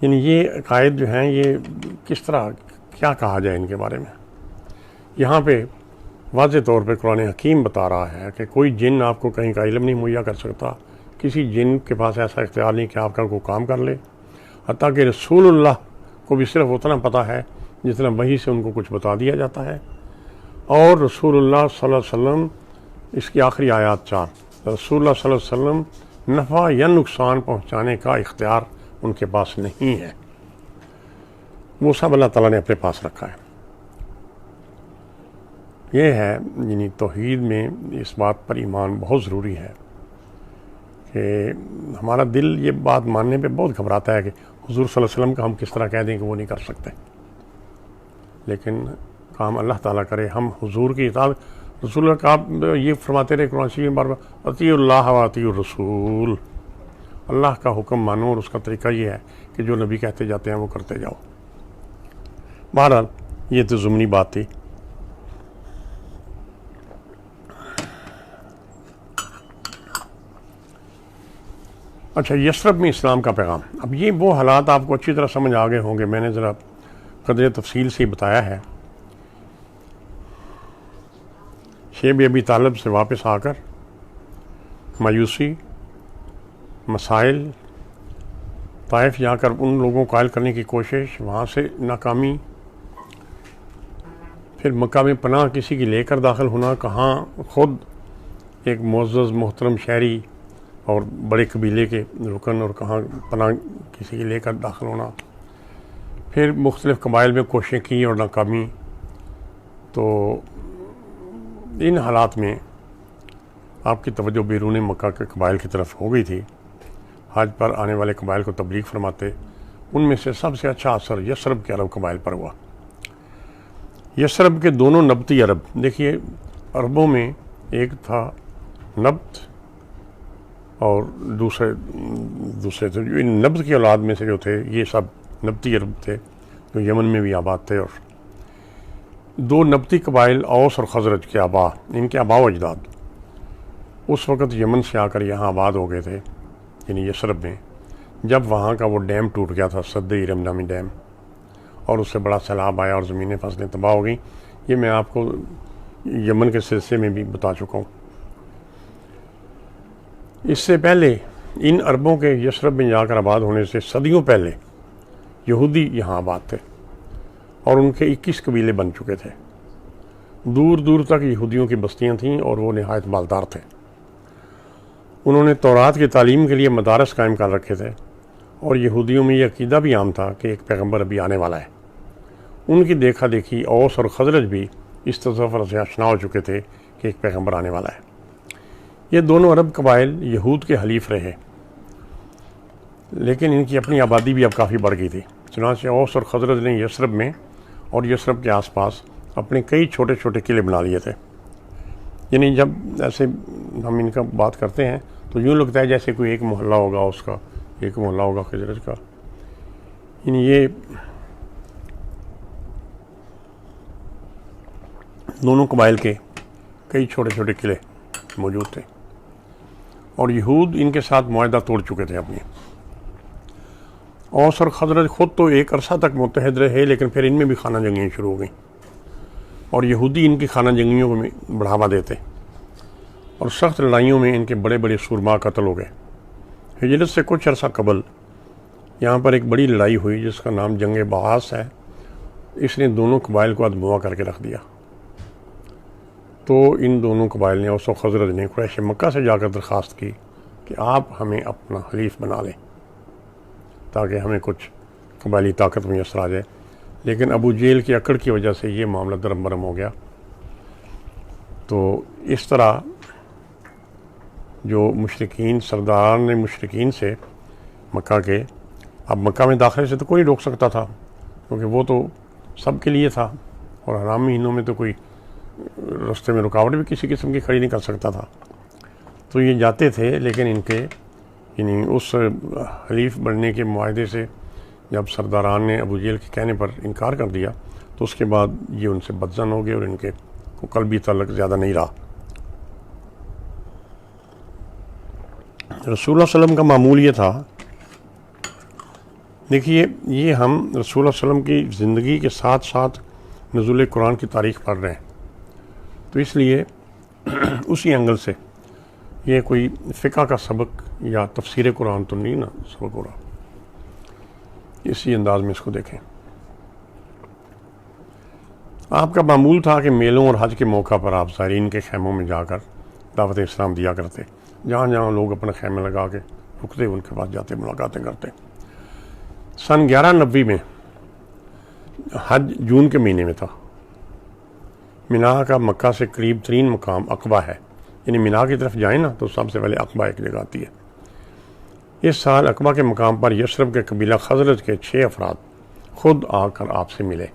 یعنی یہ عقائد جو ہیں یہ کس طرح کیا کہا جائے ان کے بارے میں۔ یہاں پہ واضح طور پہ قرآن حکیم بتا رہا ہے کہ کوئی جن آپ کو کہیں کا علم نہیں مہیا کر سکتا، کسی جن کے پاس ایسا اختیار نہیں کہ آپ کا کوئی کام کر لے، حتیٰ کہ رسول اللہ کو بھی صرف اتنا پتہ ہے جتنا وحی سے ان کو کچھ بتا دیا جاتا ہے۔ اور رسول اللہ صلی اللہ علیہ وسلم، اس کی آخری آیات 4، رسول اللہ صلی اللہ علیہ وسلم نفع یا نقصان پہنچانے کا اختیار ان کے پاس نہیں ہے، وہ سب اللہ تعالیٰ نے اپنے پاس رکھا ہے۔ یہ ہے یعنی توحید میں اس بات پر ایمان بہت ضروری ہے کہ ہمارا دل یہ بات ماننے پہ بہت گھبراتا ہے کہ حضور صلی اللہ علیہ وسلم کا ہم کس طرح کہہ دیں کہ وہ نہیں کر سکتے، لیکن کام اللہ تعالیٰ کرے۔ ہم حضور کی اطاعت، رسول اللہ کا آپ یہ فرماتے رہے قرآن شریف میں بار بار، اطیعوا اللہ و اطیعوا الرسول، اللہ کا حکم مانو، اور اس کا طریقہ یہ ہے کہ جو نبی کہتے جاتے ہیں وہ کرتے جاؤ۔ بہرحال یہ تو ضمنی بات تھی۔ اچھا، یثرب میں اسلام کا پیغام۔ اب یہ وہ حالات آپ کو اچھی طرح سمجھ آ گئے ہوں گے، میں نے ذرا قدر تفصیل سے ہی بتایا ہے۔ شیب ابی طالب سے واپس آ کر مایوسی، مسائل، طائف جا کر ان لوگوں کو قائل کرنے کی کوشش، وہاں سے ناکامی، پھر مکہ میں پناہ کسی کی لے کر داخل ہونا، کہاں خود ایک معزز محترم شہری اور بڑے قبیلے کے رکن، اور کہاں پناہ کسی کی لے کر داخل ہونا، پھر مختلف قبائل میں کوششیں کی اور ناکامی۔ تو ان حالات میں آپ کی توجہ بیرون مکہ کے قبائل کی طرف ہو گئی تھی۔ حج پر آنے والے قبائل کو تبلیغ فرماتے، ان میں سے سب سے اچھا اثر یثرب کے عرب قبائل پر ہوا۔ یثرب کے دونوں نبتی عرب، دیکھیے عربوں میں ایک تھا نبت اور دوسرے تھے، جو ان نبت کی اولاد میں سے جو تھے یہ سب نبتی عرب تھے جو یمن میں بھی آباد تھے۔ اور دو نبتی قبائل اوس اور خزرج کے آبا، ان کے آبا و اجداد اس وقت یمن سے آ کر یہاں آباد ہو گئے تھے، یعنی یثرب میں، جب وہاں کا وہ ڈیم ٹوٹ گیا تھا، سد ارم نامی ڈیم، اور اس سے بڑا سیلاب آیا اور زمینیں فصلیں تباہ ہو گئیں۔ یہ میں آپ کو یمن کے سلسلے میں بھی بتا چکا ہوں۔ اس سے پہلے ان عربوں کے یثرب میں جا کر آباد ہونے سے صدیوں پہلے یہودی یہاں آباد تھے، اور ان کے 21 قبیلے بن چکے تھے۔ دور دور تک یہودیوں کی بستیاں تھیں اور وہ نہایت مالدار تھے۔ انہوں نے تورات کی تعلیم کے لیے مدارس قائم کر رکھے تھے، اور یہودیوں میں یہ عقیدہ بھی عام تھا کہ ایک پیغمبر ابھی آنے والا ہے۔ ان کی دیکھا دیکھی اوس اور خزرج بھی اس تصور سے آشنا ہو چکے تھے کہ ایک پیغمبر آنے والا ہے۔ یہ دونوں عرب قبائل یہود کے حلیف رہے، لیکن ان کی اپنی آبادی بھی اب کافی بڑھ گئی تھی۔ چنانچہ اوس اور خزرج نے یثرب میں اور یثرب کے آس پاس اپنے کئی چھوٹے چھوٹے قلعے بنا لیے تھے۔ یعنی جب ایسے ہم ان کا بات کرتے ہیں تو یوں لگتا ہے جیسے کوئی ایک محلہ ہوگا اس کا، ایک محلہ ہوگا خزرج کا۔ یعنی یہ دونوں قبائل کے کئی چھوٹے چھوٹے قلعے موجود تھے، اور یہود ان کے ساتھ معاہدہ توڑ چکے تھے اپنی۔ اوس اور خزرج خود تو ایک عرصہ تک متحد رہے، لیکن پھر ان میں بھی خانہ جنگیاں شروع ہو گئیں، اور یہودی ان کی خانہ جنگیوں کو بڑھاوا دیتے، اور سخت لڑائیوں میں ان کے بڑے بڑے سورما قتل ہو گئے۔ ہجرت سے کچھ عرصہ قبل یہاں پر ایک بڑی لڑائی ہوئی جس کا نام جنگ بعاث ہے۔ اس نے دونوں قبائل کو ادموا کر کے رکھ دیا۔ تو ان دونوں قبائل نے، اوس و خزرج نے، قریش مکہ سے جا کر درخواست کی کہ آپ ہمیں اپنا حلیف بنا لیں تاکہ ہمیں کچھ قبائلی طاقت میسر آ جائے، لیکن ابو جہل کی اکڑ کی وجہ سے یہ معاملہ درم برم ہو گیا۔ تو اس طرح جو مشرکین، سرداران مشرکین سے مکہ کے، اب مکہ میں داخلے سے تو کوئی روک سکتا تھا کیونکہ وہ تو سب کے لیے تھا، اور حرام مہینوں میں تو کوئی رستے میں رکاوٹ بھی کسی قسم کی کھڑی نہیں کر سکتا تھا۔ تو یہ جاتے تھے، لیکن ان کے یعنی اس حلیف بننے کے معاہدے سے جب سرداران نے ابو جہل کے کہنے پر انکار کر دیا تو اس کے بعد یہ ان سے بدظن ہو گئے اور ان کے کو قلبی تعلق زیادہ نہیں رہا۔ رسول اللہ صلی اللہ علیہ وسلم کا معمول یہ تھا، دیکھیے یہ ہم رسول اللہ صلی اللہ علیہ وسلم کی زندگی کے ساتھ ساتھ نزول قرآن کی تاریخ پڑھ رہے ہیں، تو اس لیے اسی اینگل سے یہ کوئی فقہ کا سبق یا تفسیر قرآن تو نہیں نا سبق ہو رہا، اسی انداز میں اس کو دیکھیں۔ آپ کا معمول تھا کہ میلوں اور حج کے موقع پر آپ زائرین کے خیموں میں جا کر دعوت اسلام دیا کرتے، جہاں جہاں لوگ اپنے خیمے لگا کے رکتے ان کے پاس جاتے، ملاقاتیں کرتے۔ سن 1190 میں حج جون کے مہینے میں تھا۔ مینا کا مکہ سے قریب ترین مقام عقبہ ہے، یعنی مینا کی طرف جائیں نا تو سب سے پہلے عقبہ ایک جگہ آتی ہے۔ اس سال عقبہ کے مقام پر یثرب کے قبیلہ خزرج کے 6 افراد خود آ کر آپ سے ملے،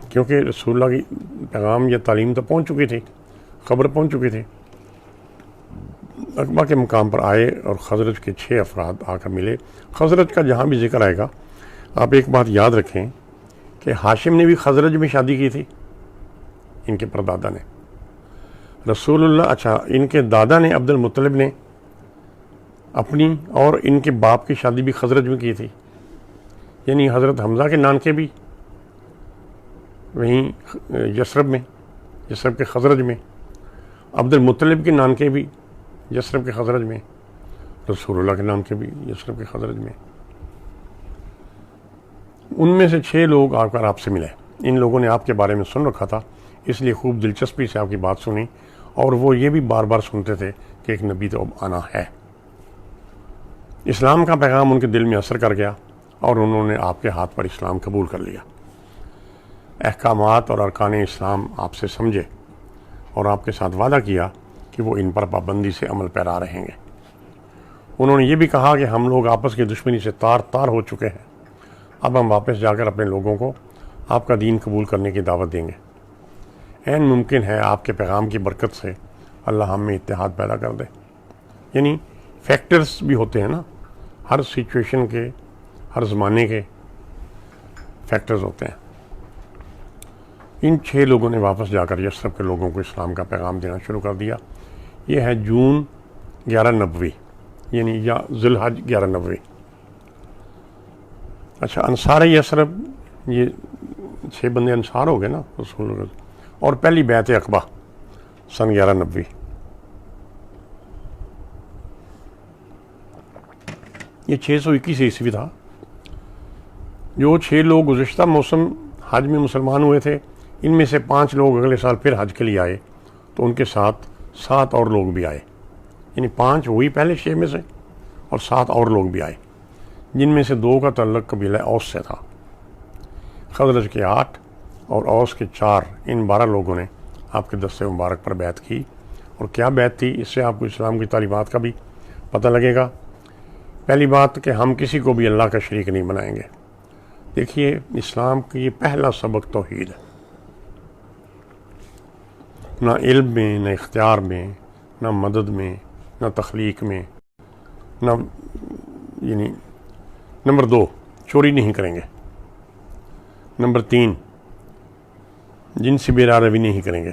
کیونکہ رسول اللہ کی پیغام یا تعلیم تو پہنچ چکی تھی، خبر پہنچ چکی تھی۔ عقبہ کے مقام پر آئے اور خزرج کے 6 افراد آ کر ملے۔ خزرج کا جہاں بھی ذکر آئے گا آپ ایک بات یاد رکھیں کہ ہاشم نے بھی خزرج میں شادی کی تھی، ان کے پردادا نے۔ رسول اللہ ان کے دادا نے عبد المطلب نے اپنی اور ان کے باپ کی شادی بھی خزرج میں کی تھی، یعنی حضرت حمزہ کے نانکے بھی وہیں یثرب کے خزرج میں، عبد المطلب کے نانکے بھی یثرب کے خزرج میں، رسول اللہ کے نانکے بھی یثرب کے خزرج میں۔ ان میں سے 6 لوگ آ کر آپ سے ملے۔ ان لوگوں نے آپ کے بارے میں سن رکھا تھا، اس لیے خوب دلچسپی سے آپ کی بات سنی، اور وہ یہ بھی بار بار سنتے تھے کہ ایک نبی تو اب آنا ہے۔ اسلام کا پیغام ان کے دل میں اثر کر گیا اور انہوں نے آپ کے ہاتھ پر اسلام قبول کر لیا۔ احکامات اور ارکان اسلام آپ سے سمجھے اور آپ کے ساتھ وعدہ کیا کہ وہ ان پر پابندی سے عمل پیرا رہیں گے۔ انہوں نے یہ بھی کہا کہ ہم لوگ آپس کی دشمنی سے تار تار ہو چکے ہیں، اب ہم واپس جا کر اپنے لوگوں کو آپ کا دین قبول کرنے کی دعوت دیں گے۔ عین ممکن ہے آپ کے پیغام کی برکت سے اللہ ہم میں اتحاد پیدا کر دے۔ یعنی فیکٹرز بھی ہوتے ہیں نا، ہر سچویشن کے، ہر زمانے کے فیکٹرز ہوتے ہیں۔ ان 6 لوگوں نے واپس جا کر یثرب کے لوگوں کو اسلام کا پیغام دینا شروع کر دیا۔ یہ ہے جون 1190، یعنی یا ذی الحج 1190۔ اچھا، انصار یثرب، یہ 6 بندے انصار ہو گئے نا رسول اللہ، اور پہلی بیعت عقبہ سن 1190۔ یہ 621 عیسوی تھا۔ جو 6 لوگ گزشتہ موسم حج میں مسلمان ہوئے تھے، ان میں سے 5 لوگ اگلے سال پھر حج کے لیے آئے، تو ان کے ساتھ 7 اور لوگ بھی آئے، یعنی 5 وہی پہلے 6 میں سے اور 7 اور لوگ بھی آئے، جن میں سے 2 کا تعلق قبیلہ اوس سے تھا۔ خزرج کے 8 اور اوس کے 4، ان 12 لوگوں نے آپ کے دستے مبارک پر بیعت کی۔ اور کیا بیعت تھی، اس سے آپ کو اسلام کی تعلیمات کا بھی پتہ لگے گا۔ پہلی بات کہ ہم کسی کو بھی اللہ کا شریک نہیں بنائیں گے۔ دیکھیے اسلام کی یہ پہلا سبق توحید ہے، نہ علم میں، نہ اختیار میں، نہ مدد میں، نہ تخلیق میں، نہ یعنی نمبر 2 چوری نہیں کریں گے، نمبر 3 جنسی بے روی نہیں کریں گے،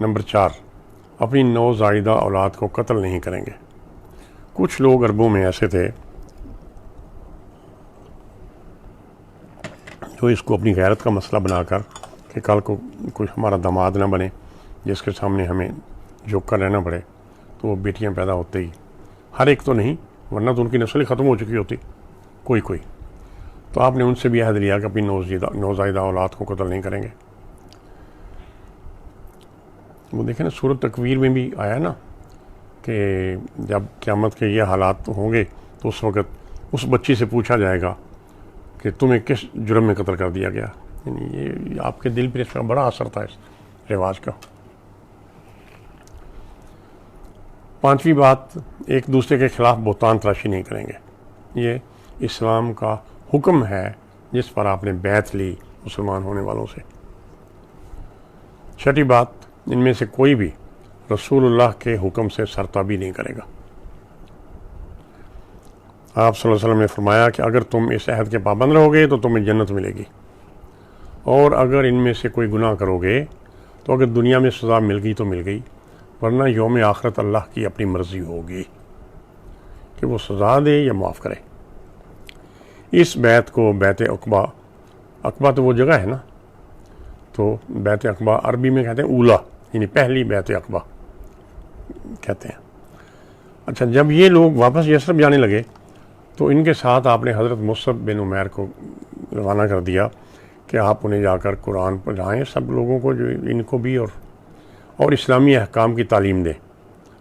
نمبر 4 اپنی نوزائیدہ اولاد کو قتل نہیں کریں گے۔ کچھ لوگ عربوں میں ایسے تھے جو اس کو اپنی غیرت کا مسئلہ بنا کر کہ کل کو کوئی ہمارا داماد نہ بنے جس کے سامنے ہمیں جھک کر رہنا پڑے، تو وہ بیٹیاں پیدا ہوتے ہی، ہر ایک تو نہیں ورنہ تو ان کی نسل ختم ہو چکی ہوتی، کوئی تو آپ نے ان سے بھی عہد لیا کہ اپنی نوزائیدہ اولاد کو قتل نہیں کریں گے۔ وہ دیکھیں نا سورۃ تکویر میں بھی آیا نا کہ جب قیامت کے یہ حالات ہوں گے تو اس وقت اس بچی سے پوچھا جائے گا کہ تمہیں کس جرم میں قتل کر دیا گیا۔ یعنی یہ آپ کے دل پر اس کا بڑا اثر تھا اس رواج کا۔ 5ویں بات، ایک دوسرے کے خلاف بہتان تراشی نہیں کریں گے۔ یہ اسلام کا حکم ہے جس پر آپ نے بیعت لی مسلمان ہونے والوں سے۔ 6ٹھی بات، ان میں سے کوئی بھی رسول اللہ کے حکم سے سرتابی نہیں کرے گا۔ آپ صلی اللہ علیہ وسلم نے فرمایا کہ اگر تم اس عہد کے پابند رہو گے تو تمہیں جنت ملے گی، اور اگر ان میں سے کوئی گناہ کرو گے تو اگر دنیا میں سزا مل گئی تو مل گئی، ورنہ یوم آخرت اللہ کی اپنی مرضی ہوگی کہ وہ سزا دے یا معاف کرے۔ اس بیت کو بیت عقبہ، عقبہ تو وہ جگہ ہے نا، تو بیت عقبہ عربی میں کہتے ہیں اولا، یعنی پہلی بیت عقبہ کہتے ہیں۔ اچھا، جب یہ لوگ واپس یثرب جانے لگے تو ان کے ساتھ آپ نے حضرت مصعب بن عمیر کو روانہ کر دیا کہ آپ انہیں جا کر قرآن پڑھائیں سب لوگوں کو، جو ان کو بھی، اور اسلامی احکام کی تعلیم دیں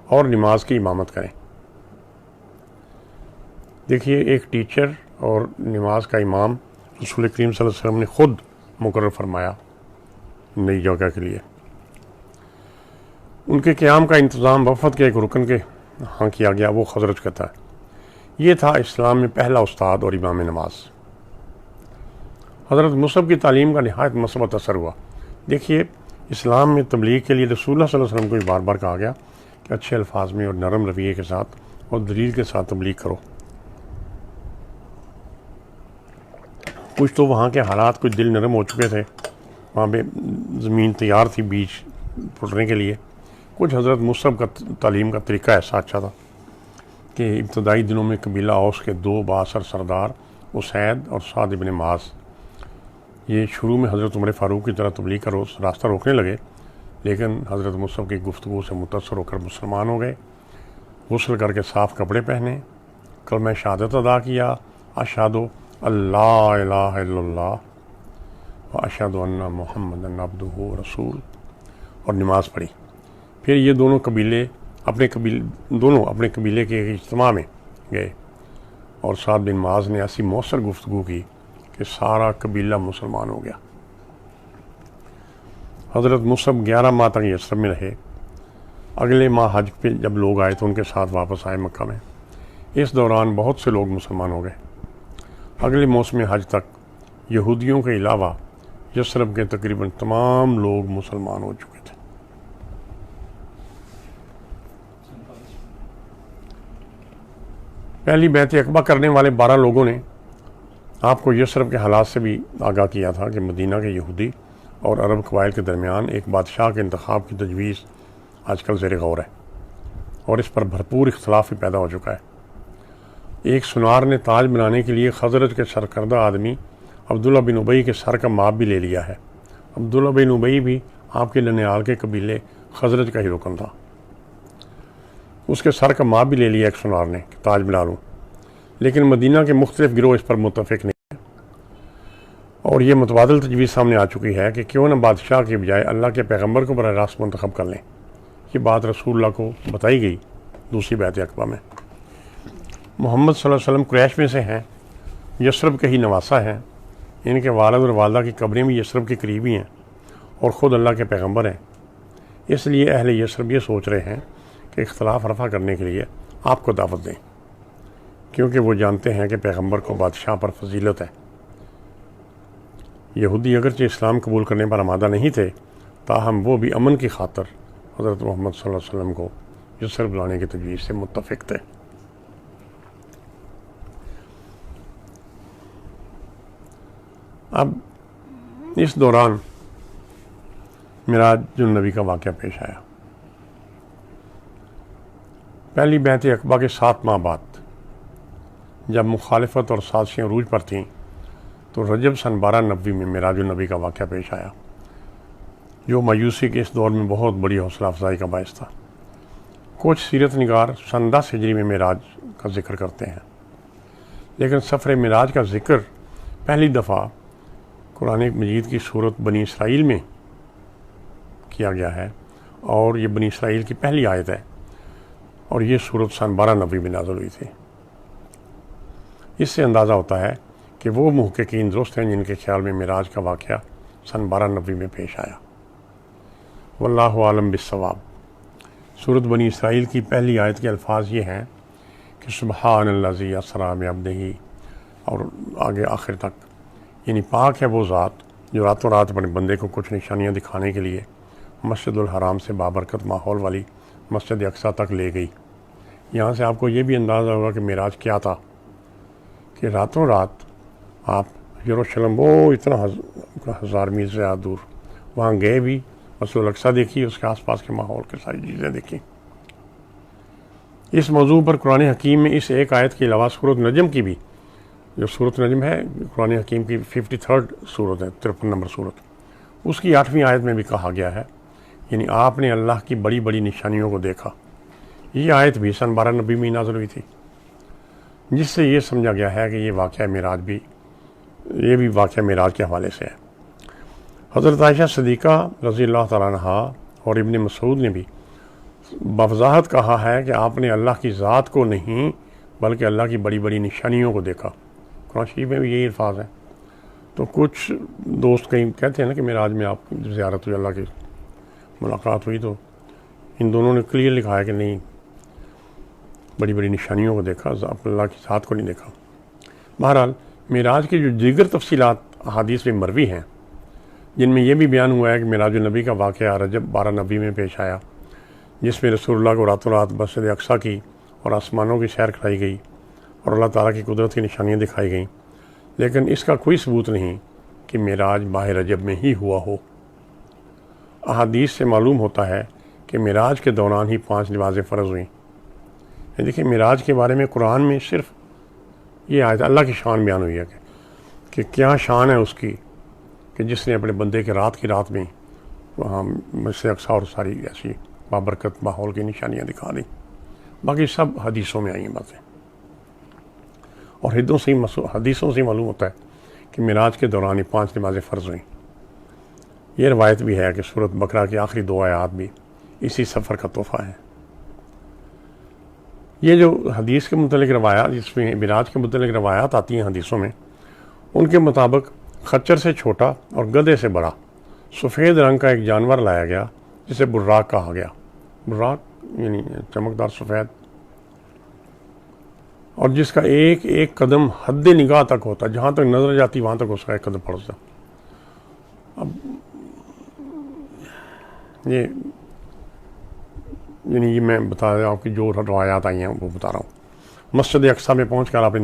اور نماز کی امامت کریں۔ دیکھیے، ایک ٹیچر اور نماز کا امام رسول کریم صلی اللہ علیہ وسلم نے خود مقرر فرمایا نئی جگہ کے لیے۔ ان کے قیام کا انتظام وفد کے ایک رکن کے ہاں کیا گیا، وہ خزرج کا تھا۔ یہ تھا اسلام میں پہلا استاد اور امام نماز۔ حضرت مصعب کی تعلیم کا نہایت مثبت اثر ہوا۔ دیکھیے، اسلام میں تبلیغ کے لیے رسول اللہ صلی اللہ علیہ وسلم کو بار بار کہا گیا کہ اچھے الفاظ میں اور نرم رویے کے ساتھ اور دلیل کے ساتھ تبلیغ کرو۔ کچھ تو وہاں کے حالات کچھ دل نرم ہو چکے تھے، وہاں پہ زمین تیار تھی بیج پھٹنے کے لیے۔ کچھ حضرت مصعب کا تعلیم کا طریقہ ایسا اچھا تھا کہ ابتدائی دنوں میں قبیلہ اوس کے 2 بااثر سردار اسید اور سعد بن معاذ، یہ شروع میں حضرت عمر فاروق کی طرح تبلیغ کا راستہ روکنے لگے، لیکن حضرت مصعب کی گفتگو سے متاثر ہو کر مسلمان ہو گئے۔ غسل کر کے صاف کپڑے پہنے، کلمہ شہادت ادا کیا، اشہد اللہ الہ الا اللہ و اشہد ان محمد عبدہ و رسول، اور نماز پڑھی۔ پھر یہ دونوں اپنے قبیلے کے اجتماع میں گئے، اور سعد بن معاذ نے ایسی مؤثر گفتگو کی کہ سارا قبیلہ مسلمان ہو گیا۔ حضرت مصعب 11 ماہ تک یثرب میں رہے۔ اگلے ماہ حج پہ جب لوگ آئے تو ان کے ساتھ واپس آئے مکہ میں۔ اس دوران بہت سے لوگ مسلمان ہو گئے۔ اگلے موسم حج تک یہودیوں کے علاوہ یثرب کے تقریباً تمام لوگ مسلمان ہو چکے تھے۔ پہلی بیعت عقبہ کرنے والے 12 لوگوں نے آپ کو یثرب کے حالات سے بھی آگاہ کیا تھا کہ مدینہ کے یہودی اور عرب قبائل کے درمیان ایک بادشاہ کے انتخاب کی تجویز آج کل زیر غور ہے، اور اس پر بھرپور اختلاف بھی پیدا ہو چکا ہے۔ ایک سنار نے تاج بنانے کے لیے خزرج کے سرکردہ آدمی عبداللہ بن ابی کے سر کا ماپ بھی لے لیا ہے۔ عبداللہ بن ابی بھی آپ کے ننیال کے قبیلے خزرج کا ہی رکن تھا۔ اس کے سر کا ماپ بھی لے لیا ایک سنار نے کہ تاج بنا لوں، لیکن مدینہ کے مختلف گروہ اس پر متفق نہیں ہیں، اور یہ متبادل تجویز سامنے آ چکی ہے کہ کیوں نہ بادشاہ کے بجائے اللہ کے پیغمبر کو براہ راست منتخب کر لیں۔ یہ بات رسول اللہ کو بتائی گئی دوسری بیعت عقبہ میں۔ محمد صلی اللہ علیہ وسلم قریش میں سے ہیں، یثرب کے ہی نواسہ ہیں، ان کے والد اور والدہ کی قبریں بھی یثرب کے قریب ہی ہیں، اور خود اللہ کے پیغمبر ہیں۔ اس لیے اہل یثرب یہ سوچ رہے ہیں کہ اختلاف رفع کرنے کے لیے آپ کو دعوت دیں، کیونکہ وہ جانتے ہیں کہ پیغمبر کو بادشاہ پر فضیلت ہے۔ یہودی اگرچہ اسلام قبول کرنے پر آمادہ نہیں تھے، تاہم وہ بھی امن کی خاطر حضرت محمد صلی اللہ علیہ وسلم کو یثرب لانے کی تجویز سے متفق تھے۔ اب اس دوران معراج النبی کا واقعہ پیش آیا۔ پہلی بیعت عقبہ کے 7 ماہ بعد جب مخالفت اور سازشیں عروج پر تھیں تو رجب سن 1290 میں معراج النبی کا واقعہ پیش آیا، جو مایوسی کے اس دور میں بہت بڑی حوصلہ افزائی کا باعث تھا۔ کچھ سیرت نگار سن 10 ہجری میں معراج کا ذکر کرتے ہیں، لیکن سفر معراج کا ذکر پہلی دفعہ قرآن مجید کی سورت بنی اسرائیل میں کیا گیا ہے، اور یہ بنی اسرائیل کی پہلی آیت ہے، اور یہ سورت سن 1290 میں نازل ہوئی تھی۔ اس سے اندازہ ہوتا ہے کہ وہ محققین درست ہیں جن کے خیال میں معراج کا واقعہ سن 1290 میں پیش آیا۔ واللہ عالم بالصواب۔ سورت بنی اسرائیل کی پہلی آیت کے الفاظ یہ ہیں کہ سبحان الذی اسری بعبدہ، اور آگے آخر تک، یعنی پاک ہے وہ ذات جو راتوں رات اپنے بندے کو کچھ نشانیاں دکھانے کے لیے مسجد الحرام سے بابرکت ماحول والی مسجد اقصیٰ تک لے گئی۔ یہاں سے آپ کو یہ بھی اندازہ ہوگا کہ معراج کیا تھا، کہ راتوں رات آپ یروشلم وہ اتنا ہزار میل سے زیادہ دور وہاں گئے بھی، مسجد الاقصیٰ دیکھی، اس کے آس پاس کے ماحول کے ساری چیزیں دیکھی۔ اس موضوع پر قرآن حکیم میں اس ایک آیت کے علاوہ سورۃ نجم کی بھی، جو سورۃ نجم ہے قرآن حکیم کی 53 سورت ہے، 53 نمبر سورت، اس کی 8ویں آیت میں بھی کہا گیا ہے، یعنی آپ نے اللہ کی بڑی بڑی نشانیوں کو دیکھا۔ یہ آیت بھی سن 12 نبی میں نازل ہوئی تھی، جس سے یہ سمجھا گیا ہے کہ یہ بھی واقعہ معراج کے حوالے سے ہے۔ حضرت عائشہ صدیقہ رضی اللہ تعالیٰ عنہا اور ابن مسعود نے بھی بوضاحت کہا ہے کہ آپ نے اللہ کی ذات کو نہیں بلکہ اللہ کی بڑی بڑی نشانیوں کو دیکھا۔ قرآن شریف میں بھی یہی الفاظ ہیں۔ تو کچھ دوست کہیں کہتے ہیں نا کہ معراج میں آپ کی زیارت ہوئی، اللہ کی ملاقات ہوئی، تو ان دونوں نے کلیئر لکھا ہے کہ نہیں، بڑی بڑی نشانیوں کو دیکھا، اللہ کی ذات کو نہیں دیکھا۔ بہرحال معراج کی جو دیگر تفصیلات احادیث میں مروی ہیں، جن میں یہ بھی بیان ہوا ہے کہ معراج النبی کا واقعہ رجب 12 نبی میں پیش آیا، جس میں رسول اللہ کو راتوں رات مسجد اقصیٰ کی اور آسمانوں کی سیر کرائی گئی اور اللہ تعالیٰ کی قدرت کی نشانیاں دکھائی گئیں، لیکن اس کا کوئی ثبوت نہیں کہ معراج ماہ رجب میں ہی ہوا ہو۔ احادیث سے معلوم ہوتا ہے کہ معراج کے دوران ہی 5 نمازیں فرض ہوئیں۔ دیکھیں، معراج کے بارے میں قرآن میں صرف یہ آیت اللہ کی شان بیان ہوئی ہے کہ کیا شان ہے اس کی کہ جس نے اپنے بندے کے رات کی رات میں وہاں مسجد اقصیٰ اور ساری ایسی بابرکت ماحول کی نشانیاں دکھا دیں۔ باقی سب حدیثوں میں آئی ہیں باتیں، اور حدیثوں سے معلوم ہوتا ہے کہ معراج کے دوران ہی 5 نمازیں فرض ہوئیں۔ یہ روایت بھی ہے کہ سورۃ بقرہ کی آخری 2 آیات بھی اسی سفر کا تحفہ ہے۔ یہ جو حدیث کے متعلق روایات، جس میں معراج کے متعلق روایات آتی ہیں حدیثوں میں، ان کے مطابق خچر سے چھوٹا اور گدھے سے بڑا سفید رنگ کا ایک جانور لایا گیا جسے براق کہا گیا۔ براق یعنی چمکدار سفید، اور جس کا ایک ایک قدم حد نگاہ تک ہوتا، جہاں تک نظر جاتی وہاں تک اس کا ایک قدم پڑتا۔ اب یہ میں بتا رہا ہوں، آپ کی جو روایات آئی ہیں وہ بتا رہا ہوں۔ مسجد اقصیٰ میں پہنچ کر آپ نے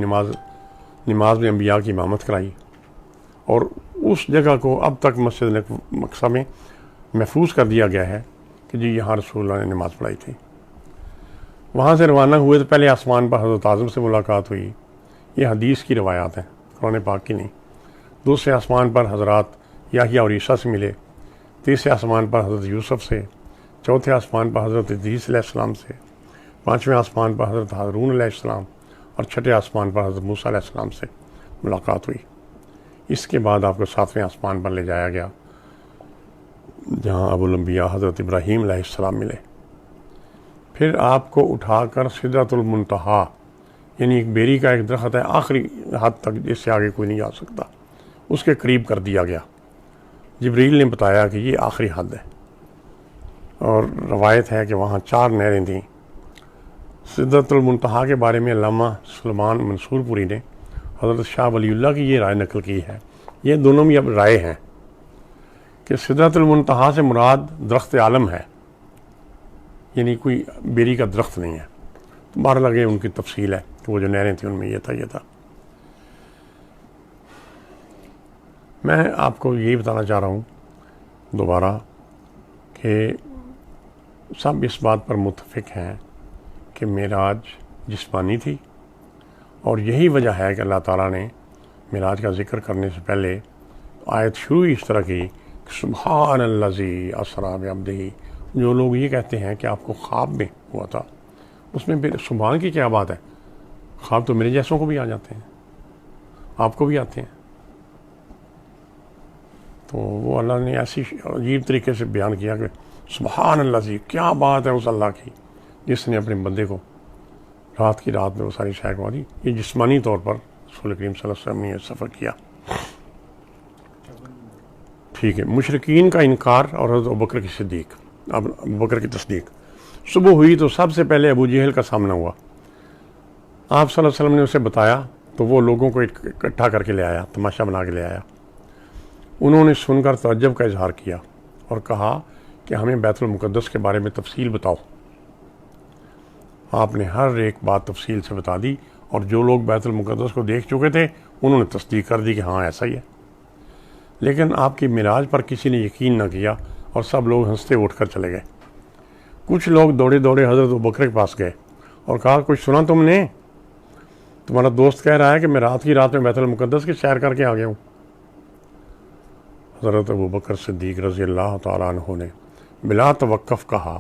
نماز میں انبیاء کی امامت کرائی، اور اس جگہ کو اب تک مسجد اقصیٰ میں محفوظ کر دیا گیا ہے کہ جی یہاں رسول اللہ نے نماز پڑھائی تھی۔ وہاں سے روانہ ہوئے تو پہلے آسمان پر حضرت اعظم سے ملاقات ہوئی، یہ حدیث کی روایات ہیں، قرآن پاک کی نہیں۔ دوسرے آسمان پر حضرات یحییٰ اور عیسیٰ سے ملے، تیسرے آسمان پر حضرت یوسف سے، چوتھے آسمان پر حضرت ادریس علیہ السلام سے، 5ویں آسمان پر حضرت ہارون علیہ السلام، اور 6ٹھے آسمان پر حضرت موسیٰ علیہ السلام سے ملاقات ہوئی۔ اس کے بعد آپ کو 7ویں آسمان پر لے جایا گیا، جہاں ابو الانبیاء حضرت ابراہیم علیہ السلام ملے۔ پھر آپ کو اٹھا کر سدرۃ المنتہا، یعنی ایک بیری کا ایک درخت ہے، آخری حد تک جس سے آگے کوئی نہیں جا سکتا، اس کے قریب کر دیا گیا۔ جبریل نے بتایا کہ یہ آخری حد ہے، اور روایت ہے کہ وہاں 4 نہریں تھیں۔ سدرۃ المنتہا کے بارے میں علامہ سلیمان منصور پوری نے حضرت شاہ ولی اللہ کی یہ رائے نقل کی ہے، یہ دونوں بھی اب رائے ہیں کہ سدرۃ المنتہا سے مراد درخت عالم ہے، یعنی کوئی بیری کا درخت نہیں ہے۔ باہر لگے ان کی تفصیل ہے کہ وہ جو نہریں تھیں ان میں یہ تھا۔ میں آپ کو یہی بتانا چاہ رہا ہوں دوبارہ کہ سب اس بات پر متفق ہیں کہ معراج جسمانی تھی، اور یہی وجہ ہے کہ اللہ تعالیٰ نے معراج کا ذکر کرنے سے پہلے آیت شروع اس طرح کی کہ سبحان الذی اسریٰ بعبدہ۔ جو لوگ یہ کہتے ہیں کہ آپ کو خواب میں ہوا تھا، اس میں پھر سبحان کی کیا بات ہے؟ خواب تو میرے جیسوں کو بھی آ جاتے ہیں، آپ کو بھی آتے ہیں۔ تو وہ اللہ نے ایسی عجیب طریقے سے بیان کیا کہ سبحان الذی، کیا بات ہے اس اللہ کی جس نے اپنے بندے کو رات کی رات میں وہ ساری سیر کروا دی۔ یہ جسمانی طور پر رسول کریم صلی اللہ علیہ وسلم نے یہ سفر کیا۔ ٹھیک ہے، مشرکین کا انکار اور حضرت ابوبکر کی صدیق، اب ابوبکر کی تصدیق۔ صبح ہوئی تو سب سے پہلے ابو جہل کا سامنا ہوا۔ آپ صلی اللہ علیہ وسلم نے اسے بتایا تو وہ لوگوں کو اکٹھا کر کے لے آیا، تماشا بنا کے لے آیا۔ انہوں نے سن کر تعجب کا اظہار کیا اور کہا کہ کہ ہمیں بیت المقدس کے بارے میں تفصیل بتاؤ۔ آپ نے ہر ایک بات تفصیل سے بتا دی، اور جو لوگ بیت المقدس کو دیکھ چکے تھے انہوں نے تصدیق کر دی کہ ہاں ایسا ہی ہے۔ لیکن آپ کی معراج پر کسی نے یقین نہ کیا اور سب لوگ ہنستے اٹھ کر چلے گئے۔ کچھ لوگ دوڑے دوڑے حضرت ابوبکر کے پاس گئے اور کہا کچھ سنا تم نے؟ تمہارا دوست کہہ رہا ہے کہ میں رات کی رات میں بیت المقدس کی سیر کر کے آ گیا ہوں۔ حضرت ابوبکر صدیق رضی اللہ تعالیٰ عنہ نے بلا توقف کہا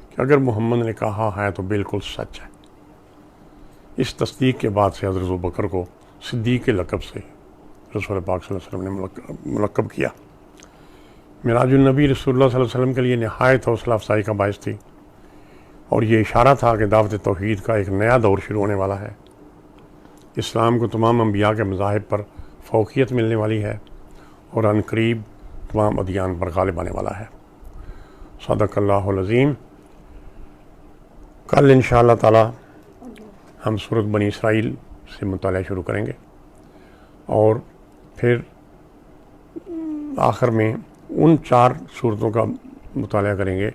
کہ اگر محمد نے کہا ہے تو بالکل سچ ہے۔ اس تصدیق کے بعد سے حضرت ابوبکر کو صدیق کے لقب سے رسول پاک صلی اللہ علیہ وسلم نے ملقب کیا۔ معراج النبی رسول اللہ صلی اللہ علیہ وسلم کے لیے نہایت حوصلہ افزائی کا باعث تھی، اور یہ اشارہ تھا کہ دعوت توحید کا ایک نیا دور شروع ہونے والا ہے۔ اسلام کو تمام انبیاء کے مذاہب پر فوقیت ملنے والی ہے، اور عنقریب تمام ادیان پر غالب آنے والا ہے۔ صدق اللہ العظیم۔ کل انشاءاللہ تعالی ہم سورۃ بنی اسرائیل سے مطالعہ شروع کریں گے، اور پھر آخر میں ان 4 صورتوں کا مطالعہ کریں گے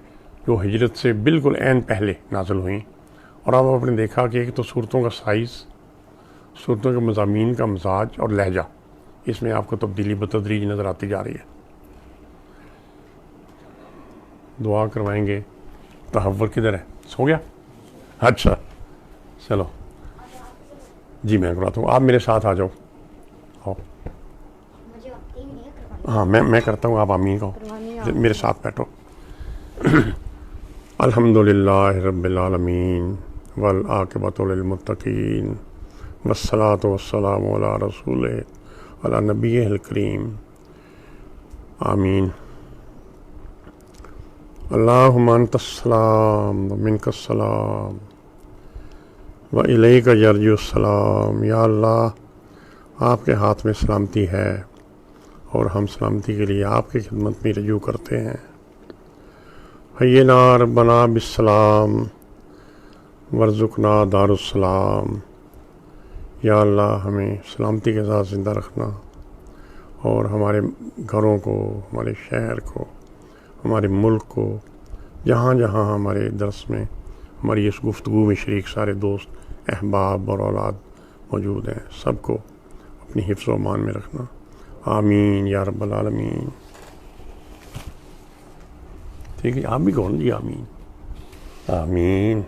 جو ہجرت سے بالکل عین پہلے نازل ہوئیں۔ اور اب آپ نے دیکھا کہ ایک تو صورتوں کا سائز، صورتوں کے مضامین کا مزاج اور لہجہ، اس میں آپ کو تبدیلی بتدریج نظر آتی جا رہی ہے۔ دعا کروائیں گے۔ تحور کدھر ہے؟ سو گیا؟ اچھا چلو جی میں کراتا ہوں، آپ میرے ساتھ آ جاؤ۔ آؤ۔ ہاں میں کرتا ہوں، آپ آمین کہو، میرے ساتھ بیٹھو۔ الحمدللہ رب العالمین والعاقبۃ للمتقین والصلاۃ والسلام علی رسول علی نبی الکریم آمین۔ اللہم انت السلام ومنک السلام وإلیک یرجع السلام۔ یا اللہ، آپ کے ہاتھ میں سلامتی ہے اور ہم سلامتی کے لیے آپ کی خدمت میں رجوع کرتے ہیں۔ حینا ربنا بالسلام وارزقنا دار السلام۔ یا اللہ، ہمیں سلامتی کے ساتھ زندہ رکھنا، اور ہمارے گھروں کو، ہمارے شہر کو، ہمارے ملک کو، جہاں جہاں ہمارے درس میں، ہماری اس گفتگو میں شریک سارے دوست، احباب اور اولاد موجود ہیں، سب کو اپنی حفظ و امان میں رکھنا۔ آمین یا رب العالمین۔ ٹھیک ہے، آپ بھی کہو نا جی آمین۔ آمین۔